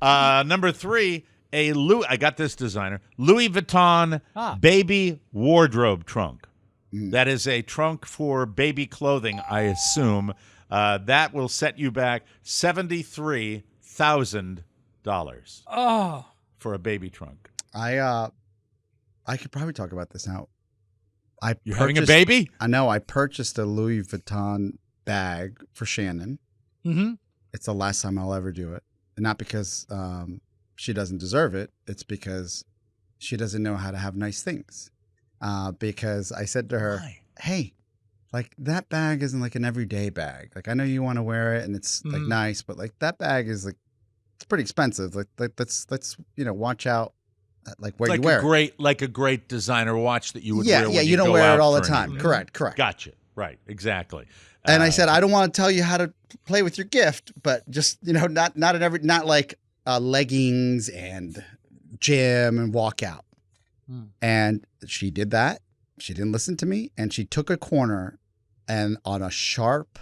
out. Number 3, I got this designer, Louis Vuitton baby wardrobe trunk. That is a trunk for baby clothing, I assume. That will set you back $73,000. For a baby trunk. I could probably talk about this now. You're having a baby? I know. I purchased a Louis Vuitton bag for Shannon. Mm-hmm. It's the last time I'll ever do it. And not because she doesn't deserve it. It's because she doesn't know how to have nice things. Because I said to her, hey, like that bag isn't like an everyday bag. Like I know you want to wear it and it's like nice, but like that bag is like, it's pretty expensive. Like let's watch out like where you wear it. Like a great designer watch that you would wear when you don't wear it all the time. Anything. Correct. Gotcha. Right. Exactly. And I said, I don't want to tell you how to play with your gift, but just, not like leggings and gym and walk out. And she did that. She didn't listen to me. And she took a corner and on a sharp,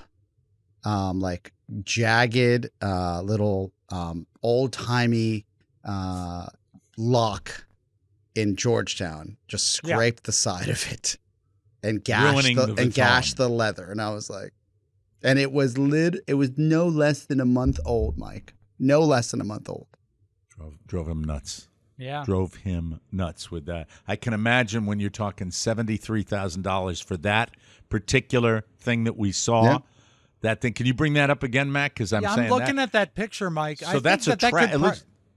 like jagged, little old timey lock in Georgetown, just scraped the side of it and gashed the leather. And I was like, and it was no less than a month old, Mike. No less than a month old. Drove him nuts. Yeah. Drove him nuts with that. I can imagine when you're talking $73,000 for that particular thing that we saw. Yeah. That thing. Can you bring that up again, Matt? Because I'm looking at that picture, Mike. So that's a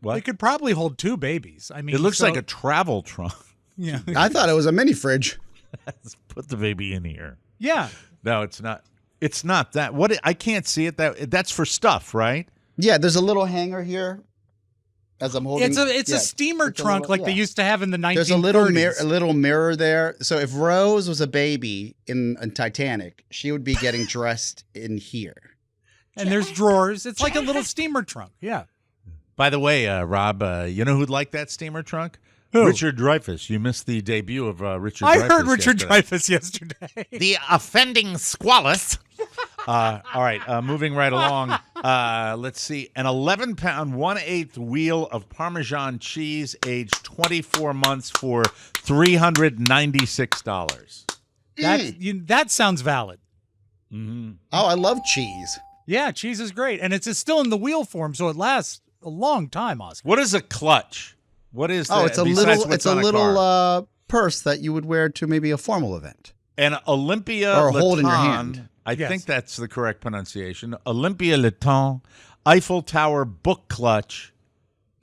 what? It could probably hold 2 babies. I mean, it looks like a travel trunk. Yeah. I thought it was a mini fridge. Let's put the baby in here. Yeah. No, it's not. It's not that. I can't see it. That's for stuff, right? Yeah. There's a little hanger here. As I'm holding, it's a steamer trunk they used to have in the 1930s. There's a little mirror there. So if Rose was a baby in Titanic, she would be getting dressed in here. And there's drawers. It's like a little steamer trunk. Yeah. By the way, Rob, you know who'd like that steamer trunk? Who? Richard Dreyfuss. You missed the debut of Richard Dreyfuss. I heard Richard Dreyfuss yesterday. The offending squalus. All right, moving right along. Let's see. An 11-pound, 1/8 wheel of Parmesan cheese, aged 24 months for $396. That sounds valid. Mm-hmm. Oh, I love cheese. Yeah, cheese is great. And it's still in the wheel form, so it lasts a long time, Oscar. What is a clutch? What is that? Oh, it's a little purse that you would wear to maybe a formal event. An Olympia or Le hold in your Temps, hand. I think that's the correct pronunciation. Olympia Le Temps, Eiffel Tower book clutch,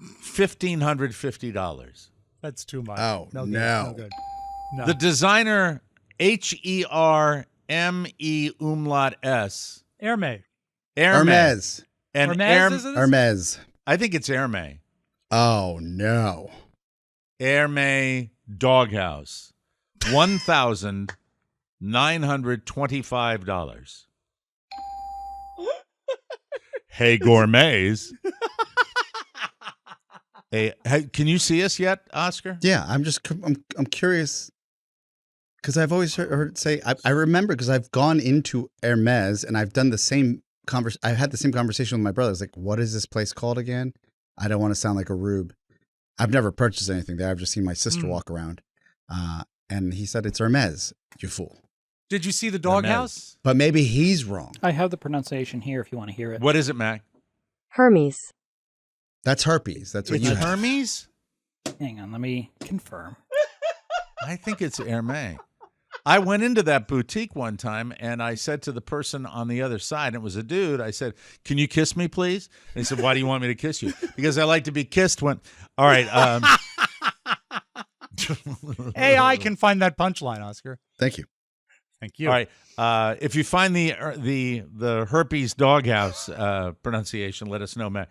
$1,550. That's too much. Oh, no. Good. No. The designer, Herme umlaut S. Hermes. Hermes. And Hermes. I think it's Herme. Oh, no. Herme Doghouse, $1,925. Hey, gourmets. Hey, can you see us yet, Oscar? Yeah, I'm curious because I've always heard say I remember because I've gone into Hermes and I've done the same I've had the same conversation with my brother. It's like, what is this place called again? I don't want to sound like a rube. I've never purchased anything there. I've just seen my sister walk around. And he said, it's Hermes, you fool. Did you see the Hermes. doghouse? But maybe he's wrong. I have the pronunciation here if you want to hear it. What is it, Mac? Hermes. That's herpes. That's what It's you have. Hermes? Hang on, let me confirm. I think it's Hermes. I went into that boutique one time and I said to the person on the other side, and it was a dude, I said, "Can you kiss me, please?" And he said, "Why do you want me to kiss you?" Because I like to be kissed when. All right. AI can find that punchline, Oscar. Thank you. Thank you. All right. If you find the herpes doghouse pronunciation, let us know, Matt.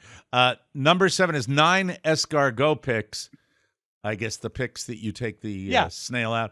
Number 7 is 9 escargot picks. I guess the picks that you take the snail out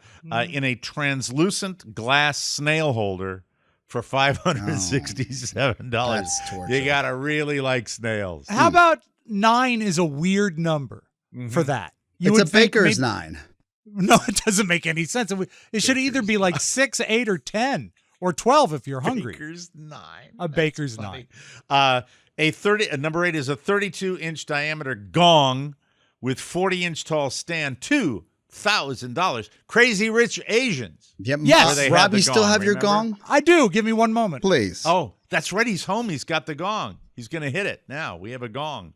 in a translucent glass snail holder for $567. That's torture. You gotta really like snails. How about 9 is a weird number for that? You It's would a think baker's maybe- 9. No, it doesn't make any sense. It should either be like 6, 8, or 10, or 12 if you're hungry. Baker's 9. A baker's 9. Number 8 is a 32-inch diameter gong with 40-inch tall stand, $2,000. Crazy Rich Asians. Yep. Yes. Where they Rob, had the you still gong, have your remember? gong? I do. Give me one moment. Please. Oh, that's right. He's home. He's got the gong. He's going to hit it now. We have a gong.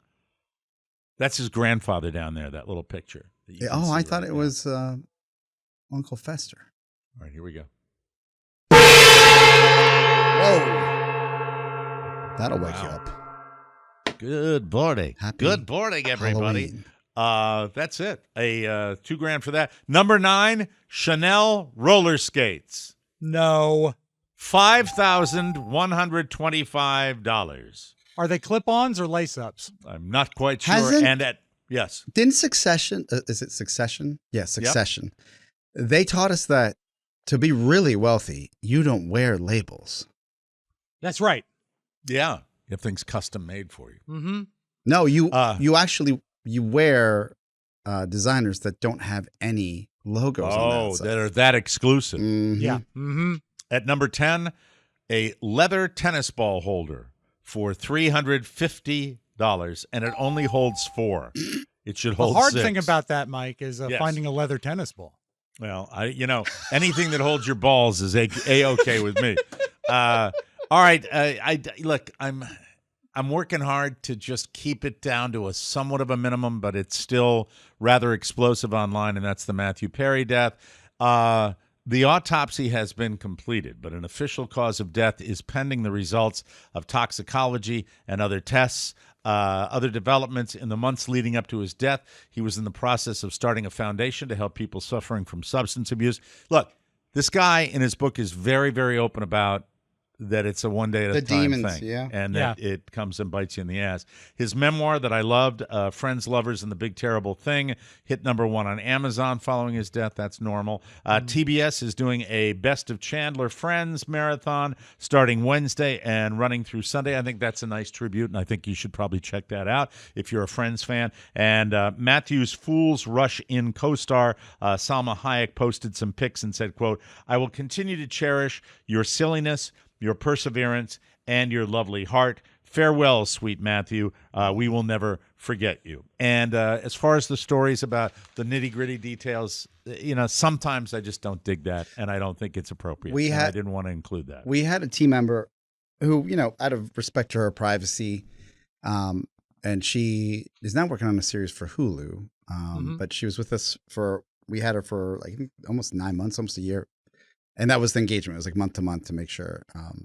That's his grandfather down there, that little picture. that you can Oh, see I thought right it now. was Uncle Fester. All right, here we go. Whoa. That'll wake you Wow. up. Good morning. Happy Good morning, everybody. Halloween. That's it. A $2,000 for that. Number 9, Chanel roller skates. No. $5,125. Are they clip-ons or lace-ups? I'm not quite sure. Hasn't- And yes. Didn't Succession, is it Succession? Yeah, Succession. They taught us that to be really wealthy, you don't wear labels. That's right. Yeah. You have things custom made for you. Mm-hmm. No, you Uh, you wear designers that don't have any logos on Oh, that. that are that exclusive. Mhm. Yeah. Mm-hmm. At number 10, a leather tennis ball holder for $350, and it only holds 4. It should The hold hard 6. thing about that, Mike, is Yes. finding a leather tennis ball. Well, anything that holds your balls is a-okay with me. All right, look, I'm working hard to just keep it down to a somewhat of a minimum, but it's still rather explosive online, and that's the Matthew Perry death. The autopsy has been completed, but an official cause of death is pending the results of toxicology and other tests. Other developments in the months leading up to his death, he was in the process of starting a foundation to help people suffering from substance abuse. Look, this guy in his book is very, very open about that it's a one day at a The time demons, thing, yeah. and that it comes and bites you in the ass. His memoir that I loved, Friends, Lovers, and the Big Terrible Thing, hit number 1 on Amazon following his death. That's normal. TBS is doing a Best of Chandler Friends marathon starting Wednesday and running through Sunday. I think that's a nice tribute, and I think you should probably check that out if you're a Friends fan. And Matthew's Fools Rush In co-star Salma Hayek posted some pics and said, quote, "I will continue to cherish your silliness, your perseverance, and your lovely heart. Farewell, sweet Matthew. We will never forget you." And as far as the stories about the nitty-gritty details, sometimes I just don't dig that, and I don't think it's appropriate. I didn't want to include that. We had a team member who, out of respect to her privacy, and she is now working on a series for Hulu, but she was with us we had her for like almost 9 months, almost a year. And that was the engagement. It was like month to month to make sure.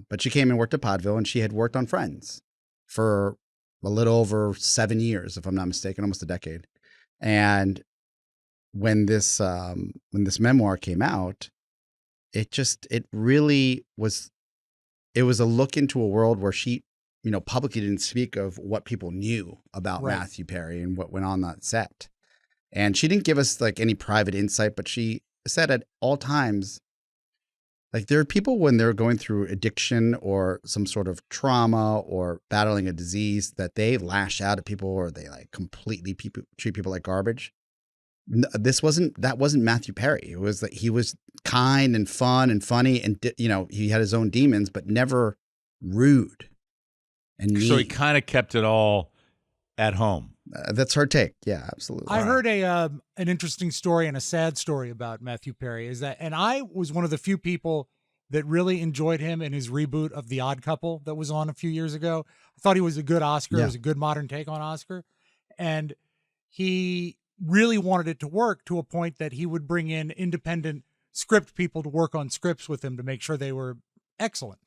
But she came and worked at Podville, and she had worked on Friends for a little over 7 years, if I'm not mistaken, almost a decade. And when this memoir came out, it really was. It was a look into a world where she, publicly didn't speak of what people knew about Matthew Perry and what went on that set. And she didn't give us like any private insight, but she said at all times, like there are people when they're going through addiction or some sort of trauma or battling a disease that they lash out at people or they like completely treat people like garbage. That wasn't Matthew Perry. It was that he was kind and fun and funny and, he had his own demons, but never rude and mean. So he kind of kept it all at home. That's her take. Yeah, absolutely. I heard an interesting story and a sad story about Matthew Perry and I was one of the few people that really enjoyed him in his reboot of The Odd Couple that was on a few years ago. I thought he was a good Oscar. Yeah. It was a good modern take on Oscar. And he really wanted it to work to a point that he would bring in independent script people to work on scripts with him to make sure they were excellent.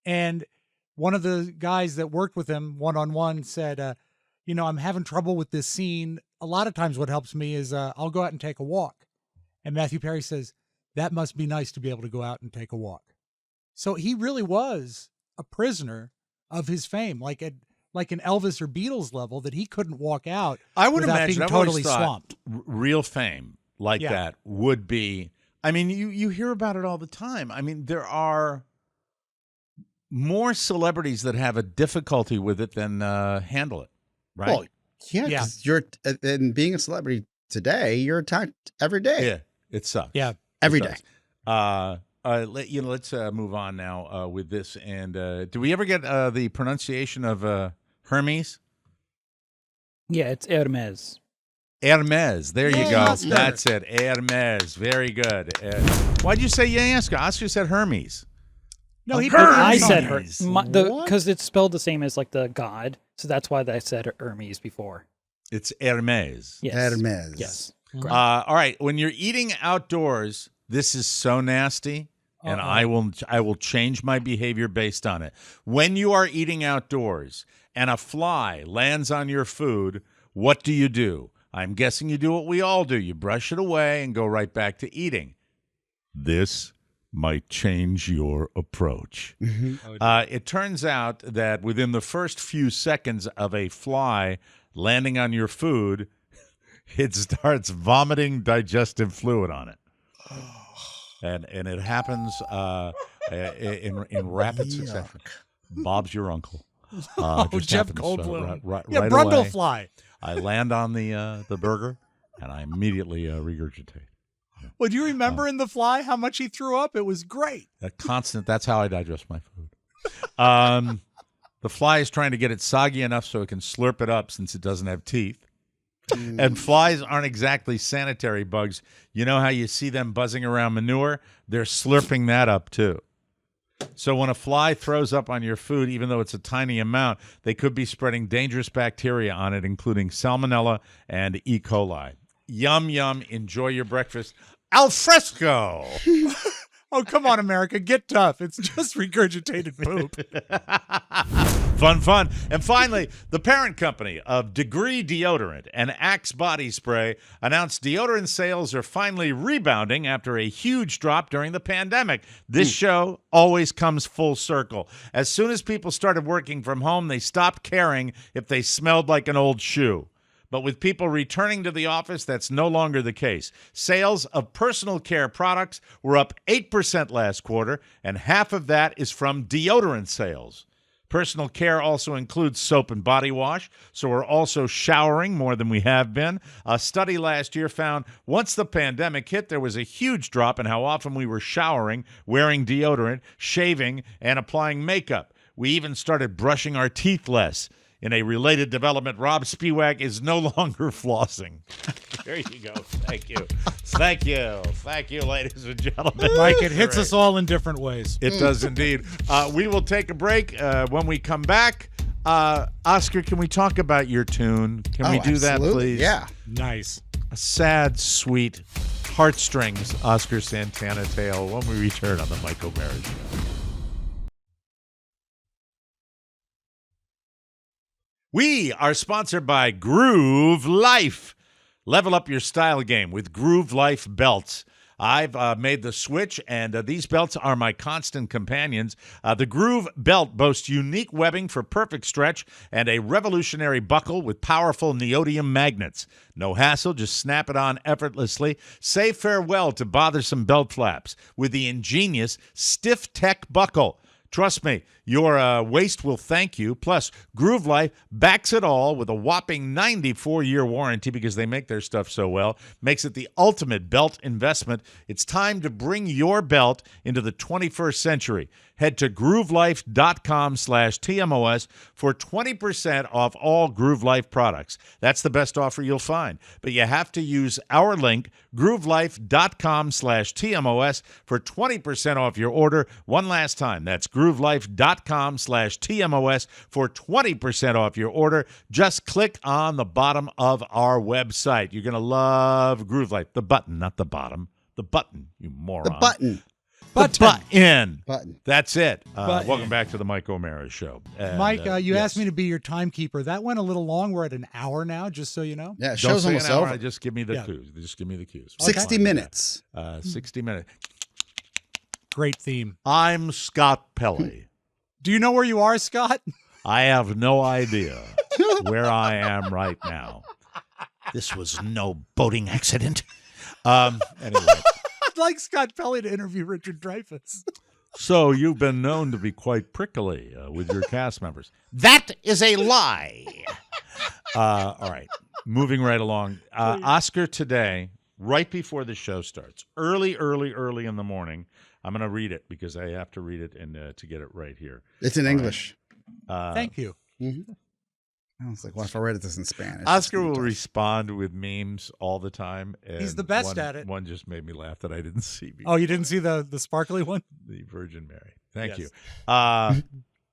And one of the guys that worked with him one-on-one said, I'm having trouble with this scene. A lot of times what helps me is I'll go out and take a walk. And Matthew Perry says, that must be nice to be able to go out and take a walk. So he really was a prisoner of his fame, like an Elvis or Beatles level, that he couldn't walk out. I would without imagine being I've always totally thought swamped. real fame like Yeah. that would be. I mean, you hear about it all the time. I mean, there are more celebrities that have a difficulty with it than handle it, right? Well, yeah, 'cause you're and being a celebrity today, you're attacked every day. Yeah, it sucks. Yeah. Every It day. does. Let's move on now with this. And do we ever get the pronunciation of Hermes? Yeah, it's Hermes. Hermes. There you Yay, go. Oscar. That's it. Hermes. Very good. Why'd you say yay, Oscar? Oscar said Hermes. No, he Hermes. I said her Hermes. because it's spelled the same as like the god, so that's why I said Hermes before. It's Hermes. Yes. Hermes. Yes. All right. When you're eating outdoors, this is so nasty, and I will change my behavior based on it. When you are eating outdoors and a fly lands on your food, what do? I'm guessing you do what we all do. You brush it away and go right back to eating. This might change your approach. It turns out that within the first few seconds of a fly landing on your food, it starts vomiting digestive fluid on it. And it happens in rapid succession. Bob's your uncle. Just Jeff happens, Goldblum. right Yeah, away. Brundlefly. I land on the burger, and I immediately regurgitate. Well, do you remember in The Fly how much he threw up? It was great. That's how I digest my food. The fly is trying to get it soggy enough so it can slurp it up since it doesn't have teeth. And flies aren't exactly sanitary bugs. You know how you see them buzzing around manure? They're slurping that up too. So when a fly throws up on your food, even though it's a tiny amount, they could be spreading dangerous bacteria on it, including salmonella and E. coli. Yum, yum. Enjoy your breakfast. Al fresco. Oh, come on, America. Get tough. It's just regurgitated poop. Fun. And finally, the parent company of Degree Deodorant and Axe Body Spray announced deodorant sales are finally rebounding after a huge drop during the pandemic. This show always comes full circle. As soon as people started working from home, they stopped caring if they smelled like an old shoe. But with people returning to the office, that's no longer the case. Sales of personal care products were up 8% last quarter, and half of that is from deodorant sales. Personal care also includes soap and body wash, so we're also showering more than we have been. A study last year found once the pandemic hit, there was a huge drop in how often we were showering, wearing deodorant, shaving, and applying makeup. We even started brushing our teeth less. In a related development, Rob Spiewak is no longer flossing. There you go. Thank you. Thank you, ladies and gentlemen. Mike, it hits us all in different ways. It does indeed. We will take a break. When we come back, Oscar, can we talk about your tune? Can we do that, absolutely. please? Yeah. Nice. A sad, sweet, heartstrings Oscar Santana tale when we return on the Mike O'Mara Show. We are sponsored by Groove Life. Level up your style game with Groove Life belts. I've made the switch, and these belts are my constant companions. The Groove belt boasts unique webbing for perfect stretch and a revolutionary buckle with powerful neodymium magnets. No hassle, just snap it on effortlessly. Say farewell to bothersome belt flaps with the ingenious Stiff Tech buckle. Trust me, your waist will thank you. Plus, Groove Life backs it all with a whopping 94-year warranty because they make their stuff so well. Makes it the ultimate belt investment. It's time to bring your belt into the 21st century. Head to groovelife.com/TMOS for 20% off all Groove Life products. That's the best offer you'll find. But you have to use our link, groovelife.com/TMOS for 20% off your order. One last time, that's groovelife.com/TMOS for 20% off your order. Just click on the bottom of our website. You're going to love Groove Life. The button, not the bottom. The button, you moron. The button. Button. Button. That's it. Button. Welcome back to the Mike O'Mara Show. And, Mike, you yes. asked me to be your timekeeper. That went a little long. We're at an hour now, just so you know. Yeah, Don't show's say almost an hour, over. Just give me the Yeah. cues. Just give me the cues. 60 minutes. 60 minutes. Great theme. I'm Scott Pelley. Do you know where you are, Scott? I have no idea where I am right now. This was no boating accident. Anyway. I'd like Scott Pelley to interview Richard Dreyfuss. So you've been known to be quite prickly with your cast members. That is a lie. All right. Moving right along. Oscar today, right before the show starts, early in the morning. I'm going to read it because I have to read it and to get it right here. It's in English. Thank you. Mm-hmm. I was like, what if I read this in Spanish? Oscar will respond with memes all the time. And He's the best at it. One just made me laugh that I didn't see before. Oh, you didn't see the sparkly one? The Virgin Mary. Thank Yes.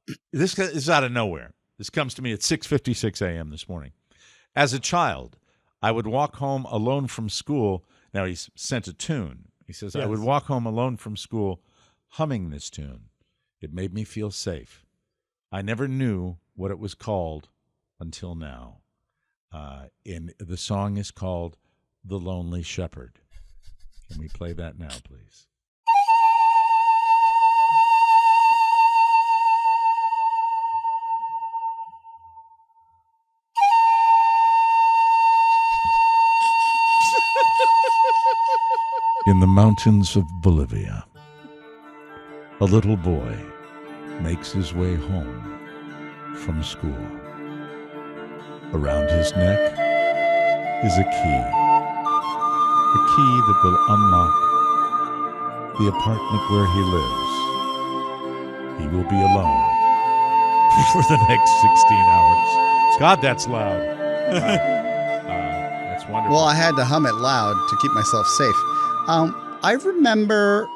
you. This is out of nowhere. This comes to me at 6:56 a.m. this morning. As a child, I would walk home alone from school. Now, he's sent a tune. He says, I would Yes. walk home alone from school humming this tune. It made me feel safe. I never knew what it was called until now. The song is called The Lonely Shepherd. Can we play that now, please? In the mountains of Bolivia, a little boy makes his way home from school. Around his neck is a key that will unlock the apartment where he lives. He will be alone for the next 16 hours. God, that's loud. That's wonderful. Well, I had to hum it loud to keep myself safe. I remember,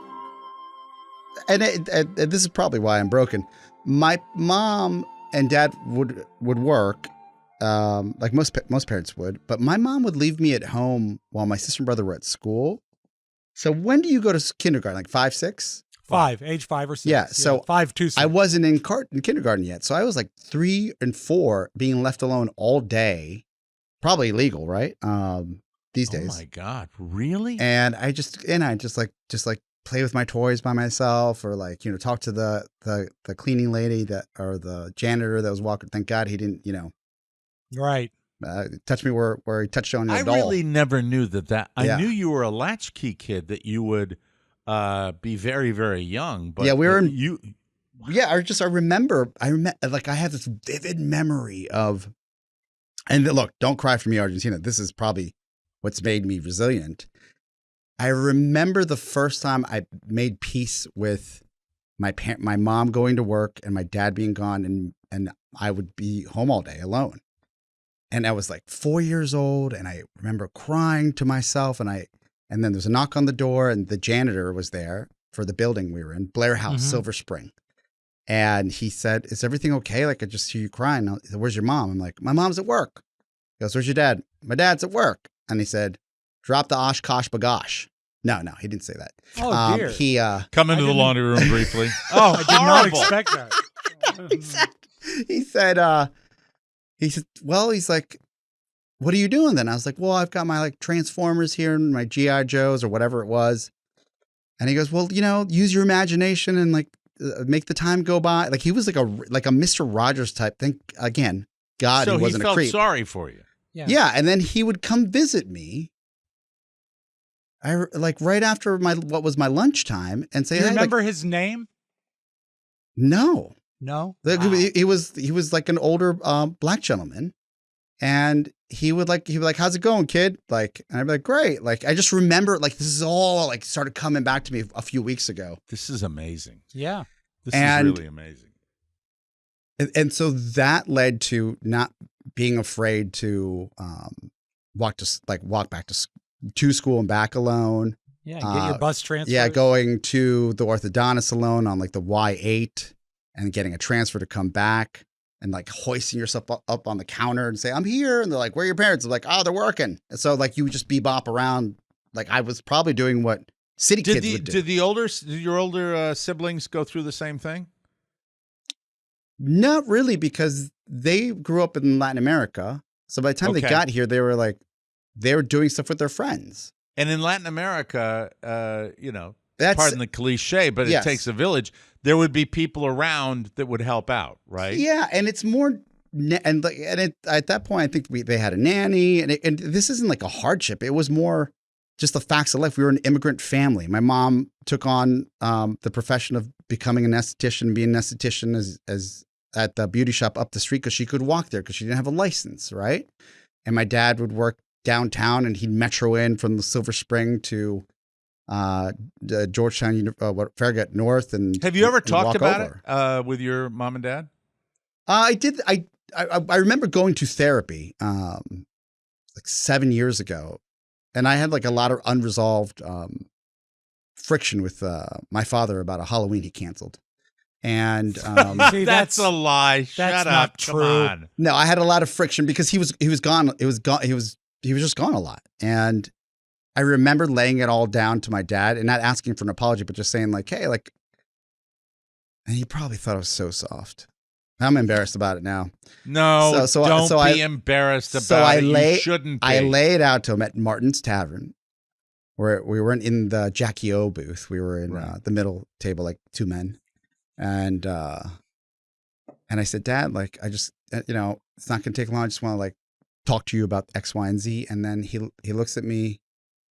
and this is probably why I'm broken. My mom and dad would work, like most parents would, but my mom would leave me at home while my sister and brother were at school. So when do you go to kindergarten? Like 5, 6? Age 5 or 6. Yeah, so 5, 2, 6. I wasn't in kindergarten yet, so I was like 3 and 4, being left alone all day. Probably illegal, right? These days. Oh my God, really? And I just like play with my toys by myself, or like, talk to the cleaning lady or the janitor that was walking. Thank God he didn't, Right. touch me where he touched on your I doll. really never knew that. I Yeah. knew you were a latchkey kid, that you would be very, very young. But Yeah, we were in- you. Yeah, I remember, like I have this vivid memory of, and look, don't cry for me, Argentina. This is probably what's made me resilient. I remember the first time I made peace with my mom going to work and my dad being gone, and I would be home all day alone. And I was like 4 years old, and I remember crying to myself, and then there was a knock on the door, and the janitor was there for the building we were in, Blair House, Mhm. Silver Spring. And he said, "Is everything okay? Like, I just hear you crying." He said, "Where's your mom?" I'm like, "My mom's at work." He goes, "Where's your dad?" "My dad's at work." And he said, "Drop the Oshkosh bagosh." No, he didn't say that. Oh, dear. He Come into the didn't- laundry room briefly. Oh, I did not horrible. expect that. he said, well, he's like, "What are you doing then?" I was like, "Well, I've got my like Transformers here and my G.I. Joes or whatever it was." And he goes, "Well, use your imagination and like make the time go by." Like he was like a Mr. Rogers type thing. Again, God, So he wasn't felt a creep. sorry for you. Yeah, and then he would come visit me. Right after what was my lunchtime, and say, Do you "Hey, remember his name? No. No. Wow. He was like an older black gentleman, and he would be like, "How's it going, kid?" Like, and I'd be like, "Great." Like, I just remember like this is all like started coming back to me a few weeks ago. This is amazing. Yeah. This is really amazing. And so that led to not being afraid to walk back to school and back alone. Yeah, get your bus transfer. Yeah, going to the orthodontist alone on like the Y8 and getting a transfer to come back and like hoisting yourself up on the counter and say, "I'm here." And they're like, "Where are your parents?" I'm like, "Oh, they're working." And so like you would just bebop around. Like I was probably doing what city kids would do. Did your older siblings go through the same thing? Not really, because they grew up in Latin America. So by the time they got here, they were doing stuff with their friends. And in Latin America, pardon the cliche, but it takes a village. There would be people around that would help out, right? Yeah, and it's more, at that point, I think they had a nanny, and this isn't like a hardship. It was more just the facts of life. We were an immigrant family. My mom took on the profession of becoming an esthetician, being an esthetician as at the beauty shop up the street because she could walk there because she didn't have a license, right? And my dad would work downtown, and he'd metro in from the Silver Spring to Georgetown, Farragut North. And have you ever talked about it with your mom and dad? I did. I remember going to therapy like 7 years ago, and I had like a lot of unresolved friction with my father about a Halloween he canceled. And See, that's a lie. Shut up. Not true. Come on. No, I had a lot of friction because he was gone. He was just gone a lot. And I remember laying it all down to my dad and not asking for an apology, but just saying like, "Hey, like," and he probably thought I was so soft. I'm embarrassed about it now. No, don't be embarrassed about it. You shouldn't be. I laid out to him at Martin's Tavern, where we weren't in the Jackie O booth. We were in the middle table, like two men. And I said, "Dad, like, I just, it's not going to take long. I just want to like talk to you about X, Y, and Z." And then he looks at me,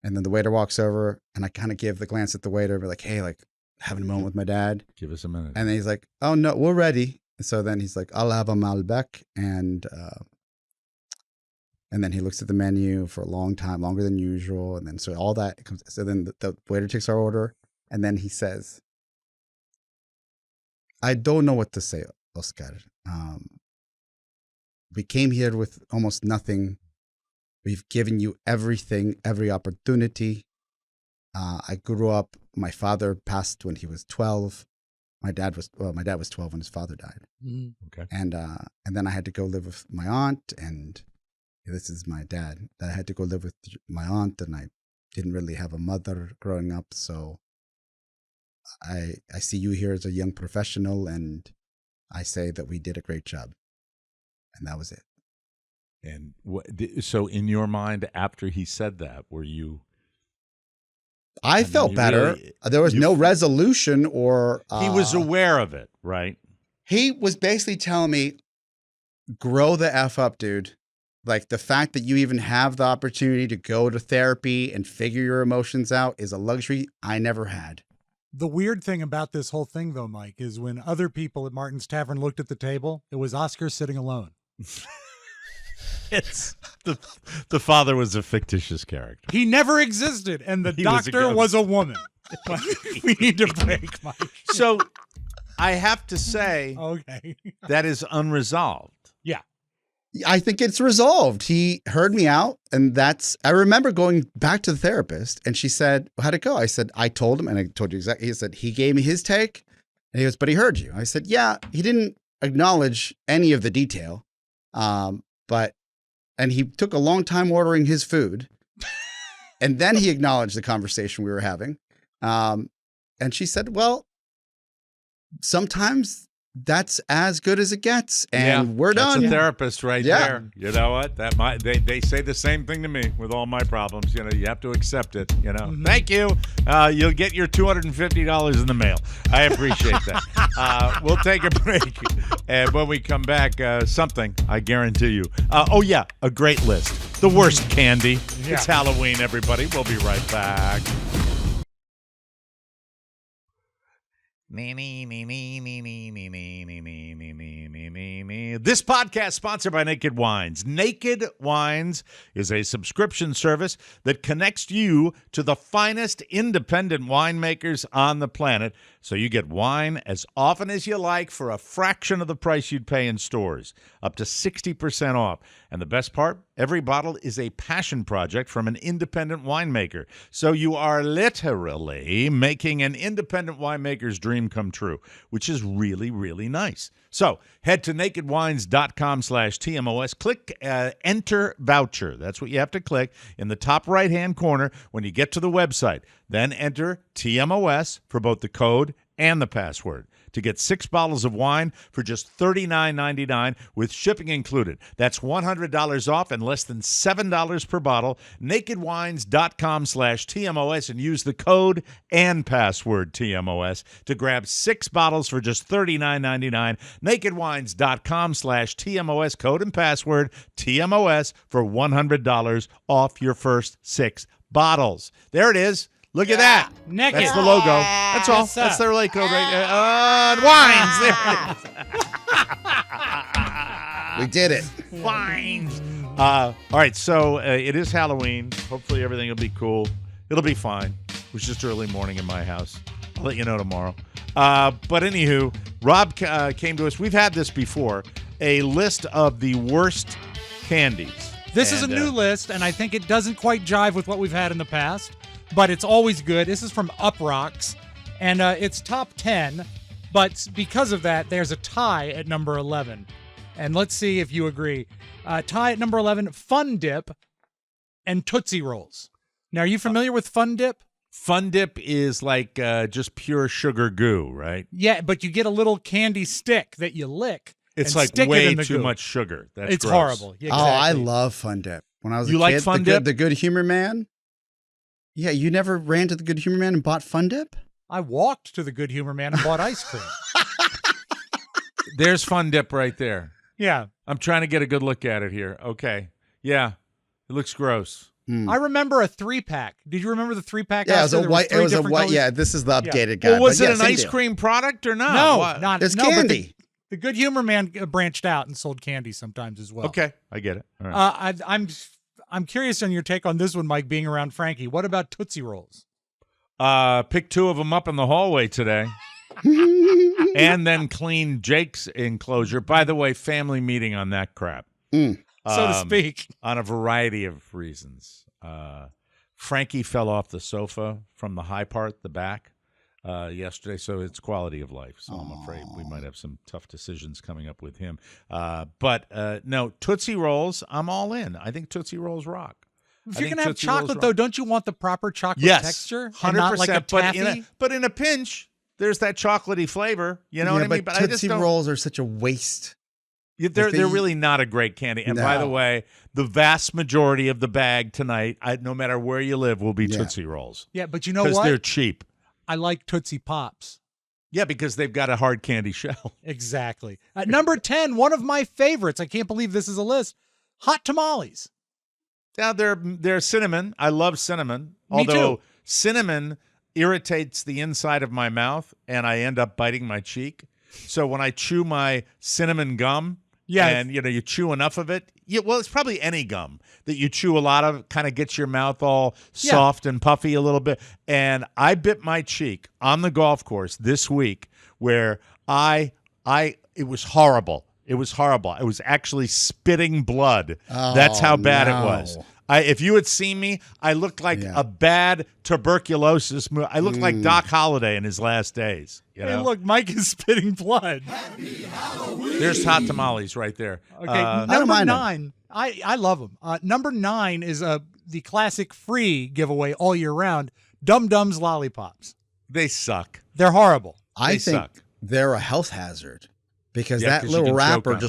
and then the waiter walks over, and I kind of give the glance at the waiter, be like, "Hey, like, having a moment with my dad. Give us a minute." And then he's like, "Oh no, we're ready." And so then he's like, "I'll have a Malbec," and then he looks at the menu for a long time, longer than usual, and then so all that comes. So then the waiter takes our order, and then he says, "I don't know what to say, Oscar. We came here with almost nothing. We've given you everything, every opportunity. I grew up, my father passed when he was 12. My dad was 12 when his father died. Mm-hmm. Okay. And then I had to go live with my aunt, and this is my dad. I had to go live with my aunt, and I didn't really have a mother growing up, so I see you here as a young professional, and I say that we did a great job." And that was it. And so in your mind, after he said that, were you? I felt better. There was no resolution or... he was aware of it, right? He was basically telling me, grow the F up, dude. Like, the fact that you even have the opportunity to go to therapy and figure your emotions out is a luxury I never had. The weird thing about this whole thing, though, Mike, is when other people at Martin's Tavern looked at the table, it was Oscar sitting alone. It's the father was a fictitious character. He never existed, and the doctor was a woman. We need to break, Mike. So I have to say, okay, that is unresolved. Yeah. I think it's resolved. He heard me out, and I remember going back to the therapist, and she said, "How'd it go?" I said, "I told him," and I told you exactly. He said, he gave me his take, and he goes, "But he heard you." I said, "Yeah, he didn't acknowledge any of the detail, and he took a long time ordering his food, and then he acknowledged the conversation we were having." And she said, "Well, sometimes that's as good as it gets, and we're done." That's a therapist right there. You know what? They say the same thing to me with all my problems. You have to accept it. Thank you. You'll get your $250 in the mail. I appreciate that. We'll take a break, and when we come back, something I guarantee you. A great list. The worst candy. Yeah. It's Halloween, everybody. We'll be right back. This podcast sponsored by Naked Wines. Naked Wines is a subscription service that connects you to the finest independent winemakers on the planet, so you get wine as often as you like for a fraction of the price you'd pay in stores, up to 60% off. And the best part, every bottle is a passion project from an independent winemaker. So you are literally making an independent winemaker's dream come true, which is really, really nice. So head to nakedwines.com/TMOS. Click Enter Voucher. That's what you have to click in the top right-hand corner when you get to the website. Then enter TMOS for both the code and the password to get 6 bottles of wine for just $39.99 with shipping included. That's $100 off and less than $7 per bottle. nakedwines.com/TMOS and use the code and password TMOS to grab 6 bottles for just $39.99. nakedwines.com/TMOS, code and password TMOS for $100 off your first 6 bottles. There it is. Look at that. Naked. That's the logo. That's all. That's their late code right there. Wines. There it is. We did it. Wines. All right, so it is Halloween. Hopefully everything will be cool. It'll be fine. It was just early morning in my house. I'll let you know tomorrow. But anywho, Rob came to us. We've had this before. A list of the worst candies. This is a new list, and I think it doesn't quite jive with what we've had in the past. But it's always good. This is from Uprocks, and it's top 10. But because of that, there's a tie at number 11. And let's see if you agree. Tie at number 11, Fun Dip and Tootsie Rolls. Now, are you familiar with Fun Dip? Fun Dip is like just pure sugar goo, right? Yeah, but you get a little candy stick that you lick. It's and like stick way it in the too goo. much sugar. That's It's gross. horrible. Yeah, Oh, I exactly. love Fun Dip. When I was a You kid, like Fun Dip? The Good Humor Man. Yeah, you never ran to the Good Humor Man and bought Fun Dip? I walked to the Good Humor Man and bought ice cream. There's Fun Dip right there. Yeah. I'm trying to get a good look at it here. Okay. Yeah. It looks gross. I remember a 3-pack. Did you remember the 3-pack? Yeah, it was a There white. It was a different white. colors? Yeah, this is the updated guy. Well, was but it yeah, an same ice deal. cream product or not? No, What? not It's no, but candy. The Good Humor Man branched out and sold candy sometimes as well. Okay. I get it. All right. I'm curious on your take on this one, Mike, being around Frankie. What about Tootsie Rolls? Picked 2 of them up in the hallway today. And then cleaned Jake's enclosure. By the way, family meeting on that crap. So to speak. On a variety of reasons. Frankie fell off the sofa from the high part, the back, yesterday, so it's quality of life. So I'm afraid we might have some tough decisions coming up with him. But no, Tootsie Rolls, I'm all in. I think Tootsie Rolls rock. If you're going to have chocolate, though, don't you want the proper chocolate Yes, texture? 100%. And not like a taffy? But in a pinch, there's that chocolatey flavor. You know Yeah, what I mean? but I just Tootsie don't. Rolls are such a waste. They're they- really not a great candy. And by the No. way, the vast majority of the bag tonight, no matter where you live, will be Yeah. Tootsie Rolls. Yeah, but you know Because what? they're cheap. I like Tootsie Pops. Yeah, because they've got a hard candy shell. Exactly. At number 10, one of my favorites. I can't believe this is a list. Hot tamales. Now they're cinnamon. I love cinnamon. Me Although too. cinnamon irritates the inside of my mouth and I end up biting my cheek. So when I chew my cinnamon gum, Yeah. and you chew enough of it, well, it's probably any gum that you chew a lot of, kind of gets your mouth all soft and puffy a little bit. And I bit my cheek on the golf course this week where it was horrible. It was horrible. I was actually spitting blood. That's how bad it was. If you had seen me, I looked like a bad tuberculosis. I looked like Doc Holliday in his last days. Hey, look, Mike is spitting blood. There's hot tamales right there. Okay, I don't number mind 9. I love them. Number 9 is the classic free giveaway all year round, Dum Dums Lollipops. They suck. They're horrible. I They think suck. they're a health hazard because Yeah, that 'cause you little can choke wrapper on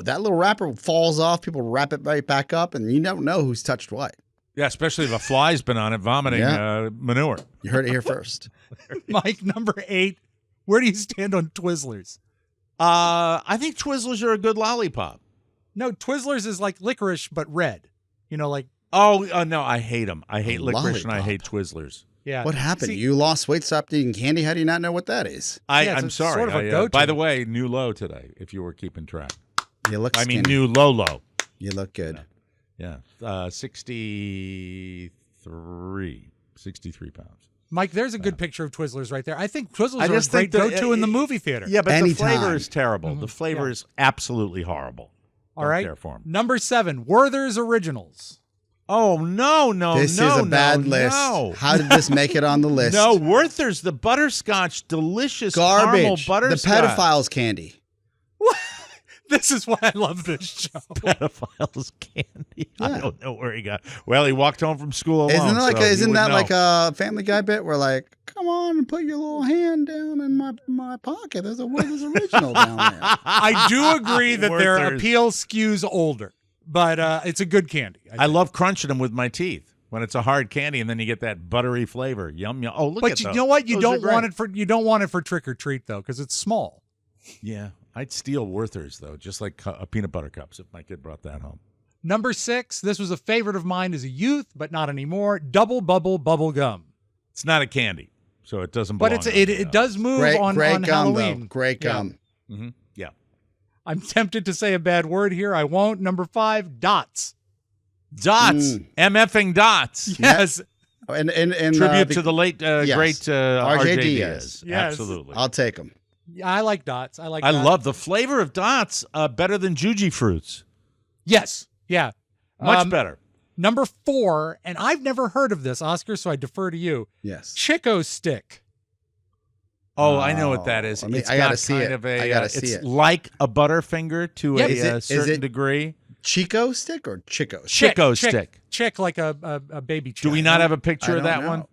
that little wrapper falls off. People wrap it right back up, and you don't know who's touched what. Yeah, especially if a fly's been on it vomiting manure. You heard it here first. Mike, number 8. Where do you stand on Twizzlers? I think Twizzlers are a good lollipop. No, Twizzlers is like licorice, but red. You know, like Oh, no, I hate them. I hate A licorice and I lollipop. hate Twizzlers. Yeah. What happened? See, You lost weight, stopped eating candy? How do you not know what that is? Yeah, I'm it's sorry. sort of a go-to. By the way, new low today, if you were keeping track. You look I skinny. mean, new low. You look good. Yeah. 63 pounds. Mike, there's a good picture of Twizzlers right there. I think Twizzlers I are a just great think go-to in the movie theater. Yeah, but the Anytime. flavor is terrible. The flavor is absolutely horrible. All Don't right. care for 'em. Number 7, Werther's Originals. Oh, no. This is a bad list. No. How did this make it on the list? No, Werther's, the butterscotch, delicious caramel Garbage. The butterscotch. pedophiles candy. This is why I love this show. Pedophiles candy. I Yeah. don't know where he got. Well, he walked home from school alone. Isn't it like so isn't he would that know. like a Family Guy bit where like, come on and put your little hand down in my pocket. There's a Werther's original down there. I do agree that their Werther's. appeal skews older, but it's a good candy. I love crunching them with my teeth when it's a hard candy, and then you get that buttery flavor. Yum yum. Oh, look at But you those. know what? You Those are don't want great. it for trick or treat though, because it's small. Yeah, I'd steal Werther's though, just like peanut butter cups if my kid brought that home. Number 6, this was a favorite of mine as a youth, but not anymore. Double Bubble Bubble Gum. It's not a candy, so it doesn't. But belong it does move Great, on great gum Halloween. though. Great Yeah. gum. Mm-hmm. Yeah. I'm tempted to say a bad word here. I won't. Number 5, Dots. Dots, MFing dots. Yes. And Tribute to the late yes. great R.J. R.J. Diaz. Diaz. Yes. Absolutely. I'll take them. I like Dots. I like I Dots. love the flavor of dots. Better than Juji fruits. Yes. Yeah. Much better. Number 4, and I've never heard of this, Oscar, so I defer to you. Yes. Chico Stick. Oh, I know what that is. Let me- It's I gotta got see kind it. of a. I gotta see it's it. like a Butterfinger to Yep. a Is it- certain degree. Chico stick or Chico? Chico stick. Chick like a baby chick. Do we not have a I picture of don't that know. one?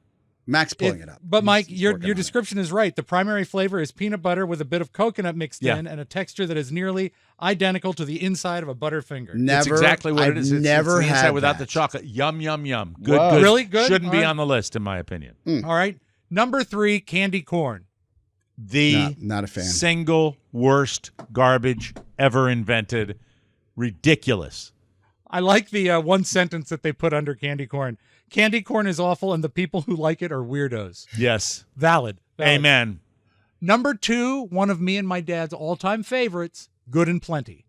Max pulling it up. But Mike, He's your working on it. description is right. The primary flavor is peanut butter with a bit of coconut mixed Yeah. in and a texture that is nearly identical to the inside of a Butterfinger. Never. It's exactly what I've it is. It's never the inside had without that. the chocolate. Yum yum yum. Good. Whoa. Good. Really good? Shouldn't be All right. on the list, in my opinion. All right. Number 3, candy corn. The Not a fan. single worst garbage ever invented. Ridiculous. I like the one sentence that they put under candy corn. Candy corn is awful and the people who like it are weirdos. Yes. Valid. Amen. Number 2, one of me and my dad's all-time favorites, Good and Plenty.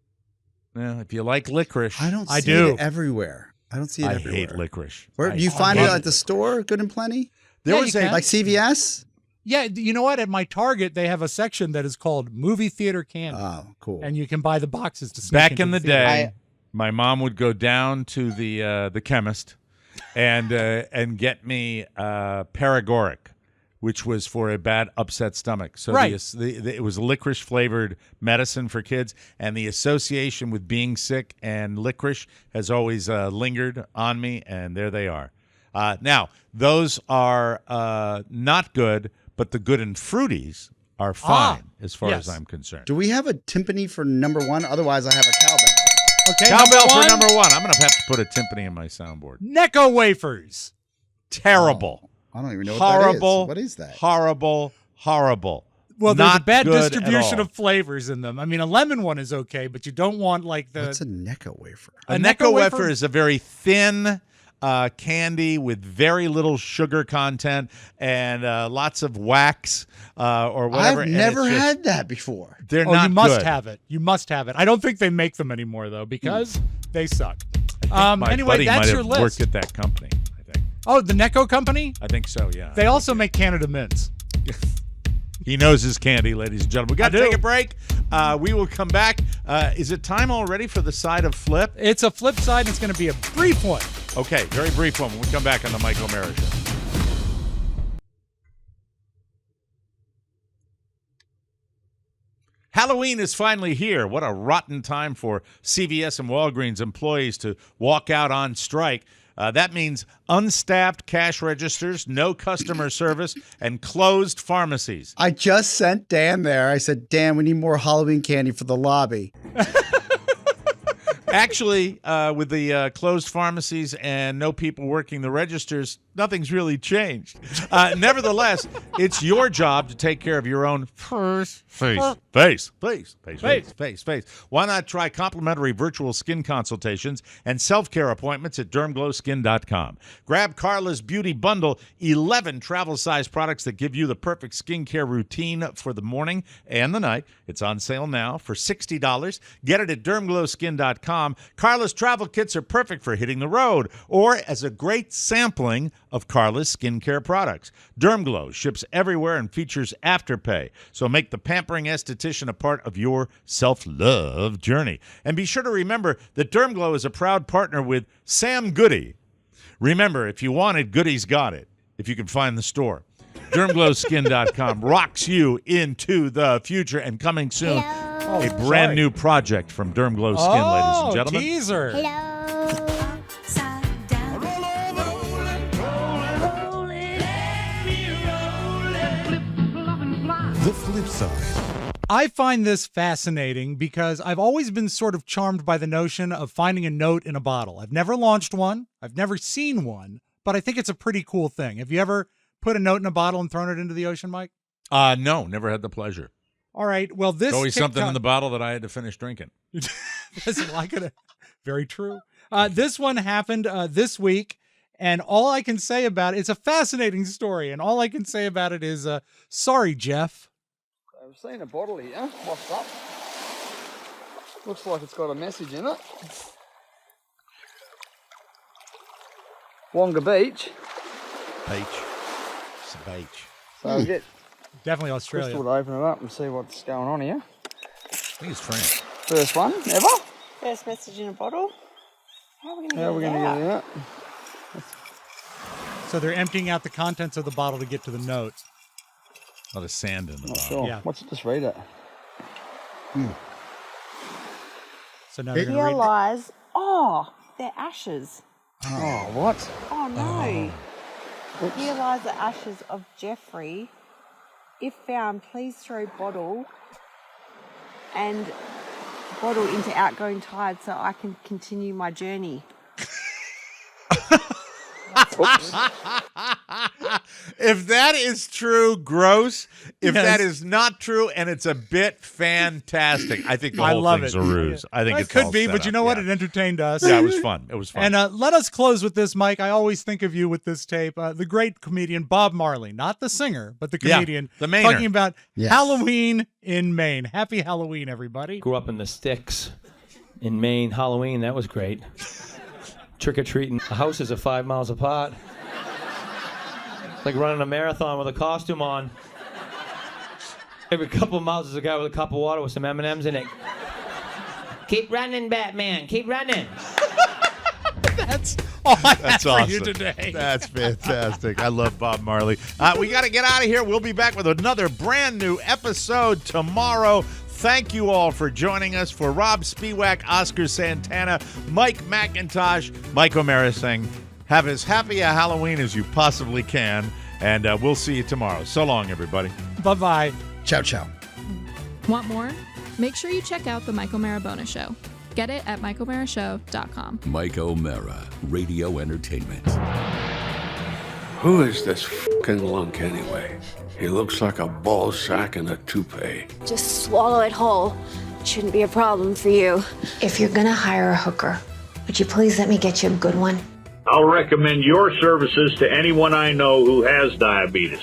Well, if you like licorice, I don't see I do. it everywhere. I don't see it I everywhere. hate licorice. Where I do you find it hate at the store? Good and plenty. There Yeah, was you a can. Like CVS. Yeah, you know what? At my Target, they have a section that is called movie theater candy. Oh, cool. And you can buy the boxes to sneak back into in the theater. day. My mom would go down to the chemist and get me paregoric, which was for a bad upset stomach. So Right. it was licorice flavored medicine for kids, and the association with being sick and licorice has always lingered on me. And there they are. Now those are not good, but the good and fruities are fine as far yes. as I'm concerned. Do we have a timpani for number 1? Otherwise, I have a cowbell. Okay, Cowbell for one, number 1. I'm going to have to put a timpani in my soundboard. Necco wafers. Terrible. I don't even know Horrible. what that is. What is that? Horrible. Horrible. Well, there's a Not bad good at distribution all. of flavors in them. I mean, a lemon one is okay, but you don't want like the What's a Necco wafer? A a Necco Necco wafer wafer is a very thin candy with very little sugar content and lots of wax or whatever. I've and never it's just- had that before. They're Oh, not you must good. have it. You must have it. I don't think they make them anymore though because they suck. My Anyway, buddy that's might your have list. worked at that company. I think. Oh, the Necco company? I think so. Yeah. They also make Canada mints. He knows his candy, ladies and gentlemen. We got to I do. take a break. We will come back. Is it time already for the side of flip? It's a flip side. And it's going to be a brief one. Okay, very brief one when we come back on the Mike O'Mara Show. Halloween is finally here. What a rotten time for CVS and Walgreens employees to walk out on strike. That means unstaffed cash registers, no customer service, and closed pharmacies. I just sent Dan there. I said, Dan, we need more Halloween candy for the lobby. Actually, with the closed pharmacies and no people working the registers, nothing's really changed. Nevertheless, it's your job to take care of your own face. Why not try complimentary virtual skin consultations and self-care appointments at dermglowskin.com. Grab Carla's Beauty Bundle, 11 travel-size products that give you the perfect skincare routine for the morning and the night. It's on sale now for $60. Get it at dermglowskin.com. Carla's travel kits are perfect for hitting the road or as a great sampling of Carla's skincare products. Dermglow ships everywhere and features Afterpay, so make the pampering esthetician a part of your self-love journey. And be sure to remember that Dermglow is a proud partner with Sam Goody. Remember, if you want it, Goody's got it, if you can find the store. DermglowSkin.com rocks you into the future, and coming soon, a brand new project from Dermglow Skin, ladies and gentlemen. Teaser. The flip side. I find this fascinating because I've always been sort of charmed by the notion of finding a note in a bottle. I've never launched one. I've never seen one, but I think it's a pretty cool thing. Have you ever put a note in a bottle and thrown it into the ocean, Mike? No, never had the pleasure. All right. Well, this There's always TikTok- something in the bottle that I had to finish drinking. Very true. This one happened this week, and all I can say about it's a fascinating story, and all I can say about it is, sorry, Jeff. I've seen a bottle here, washed up. Looks like it's got a message in it. Wonga Beach. Beach. It's a beach. So we'll get Definitely Australia. Crystal to open it up and see what's going on here. I think it's French. First one ever. First message in a bottle. How are we How are we going to going to get it get out? it out? So they're emptying out the contents of the bottle to get to the note. A lot of sand in the Not bottle. sure. Yeah. Let's just read it. So now they're going to Here read. lies. Oh, they're ashes. Oh, what? Oh no. Here lies the ashes of Jeffrey. If found, please throw bottle into outgoing tide so I can continue my journey. If that is true, gross. If Yes. that is not true, and it's a bit, fantastic. I think the I whole love thing's it. a ruse. I think It it's could all be, set but you up. know what? Yeah. It entertained us. Yeah, it was fun. It was fun. And let us close with this, Mike. I always think of you with this tape. The great comedian Bob Marley, not the singer, but the Yeah, comedian, the Mainer. talking about Yes. Halloween in Maine. Happy Halloween, everybody. Grew up in the sticks in Maine. Halloween, that was great. Trick-or-treating. The houses are 5 miles apart. It's like running a marathon with a costume on. Every couple of miles there's a guy with a cup of water with some M&Ms in it. Keep running, Batman. Keep running. That's all I have That's for awesome. you today. That's fantastic. I love Bob Marley. We got to get out of here. We'll be back with another brand new episode tomorrow. Thank you all for joining us. For Rob Spiewak, Oscar Santana, Mike McIntosh, Mike O'Mara saying, have as happy a Halloween as you possibly can, and we'll see you tomorrow. So long, everybody. Bye-bye. Ciao, ciao. Want more? Make sure you check out the Mike O'Mara Bonus Show. Get it at MikeO'MaraShow.com. Mike O'Mara, Radio Entertainment. Who is this fucking lunk anyway? He looks like a ball sack in a toupee. Just swallow it whole. It shouldn't be a problem for you. If you're gonna hire a hooker, would you please let me get you a good one? I'll recommend your services to anyone I know who has diabetes.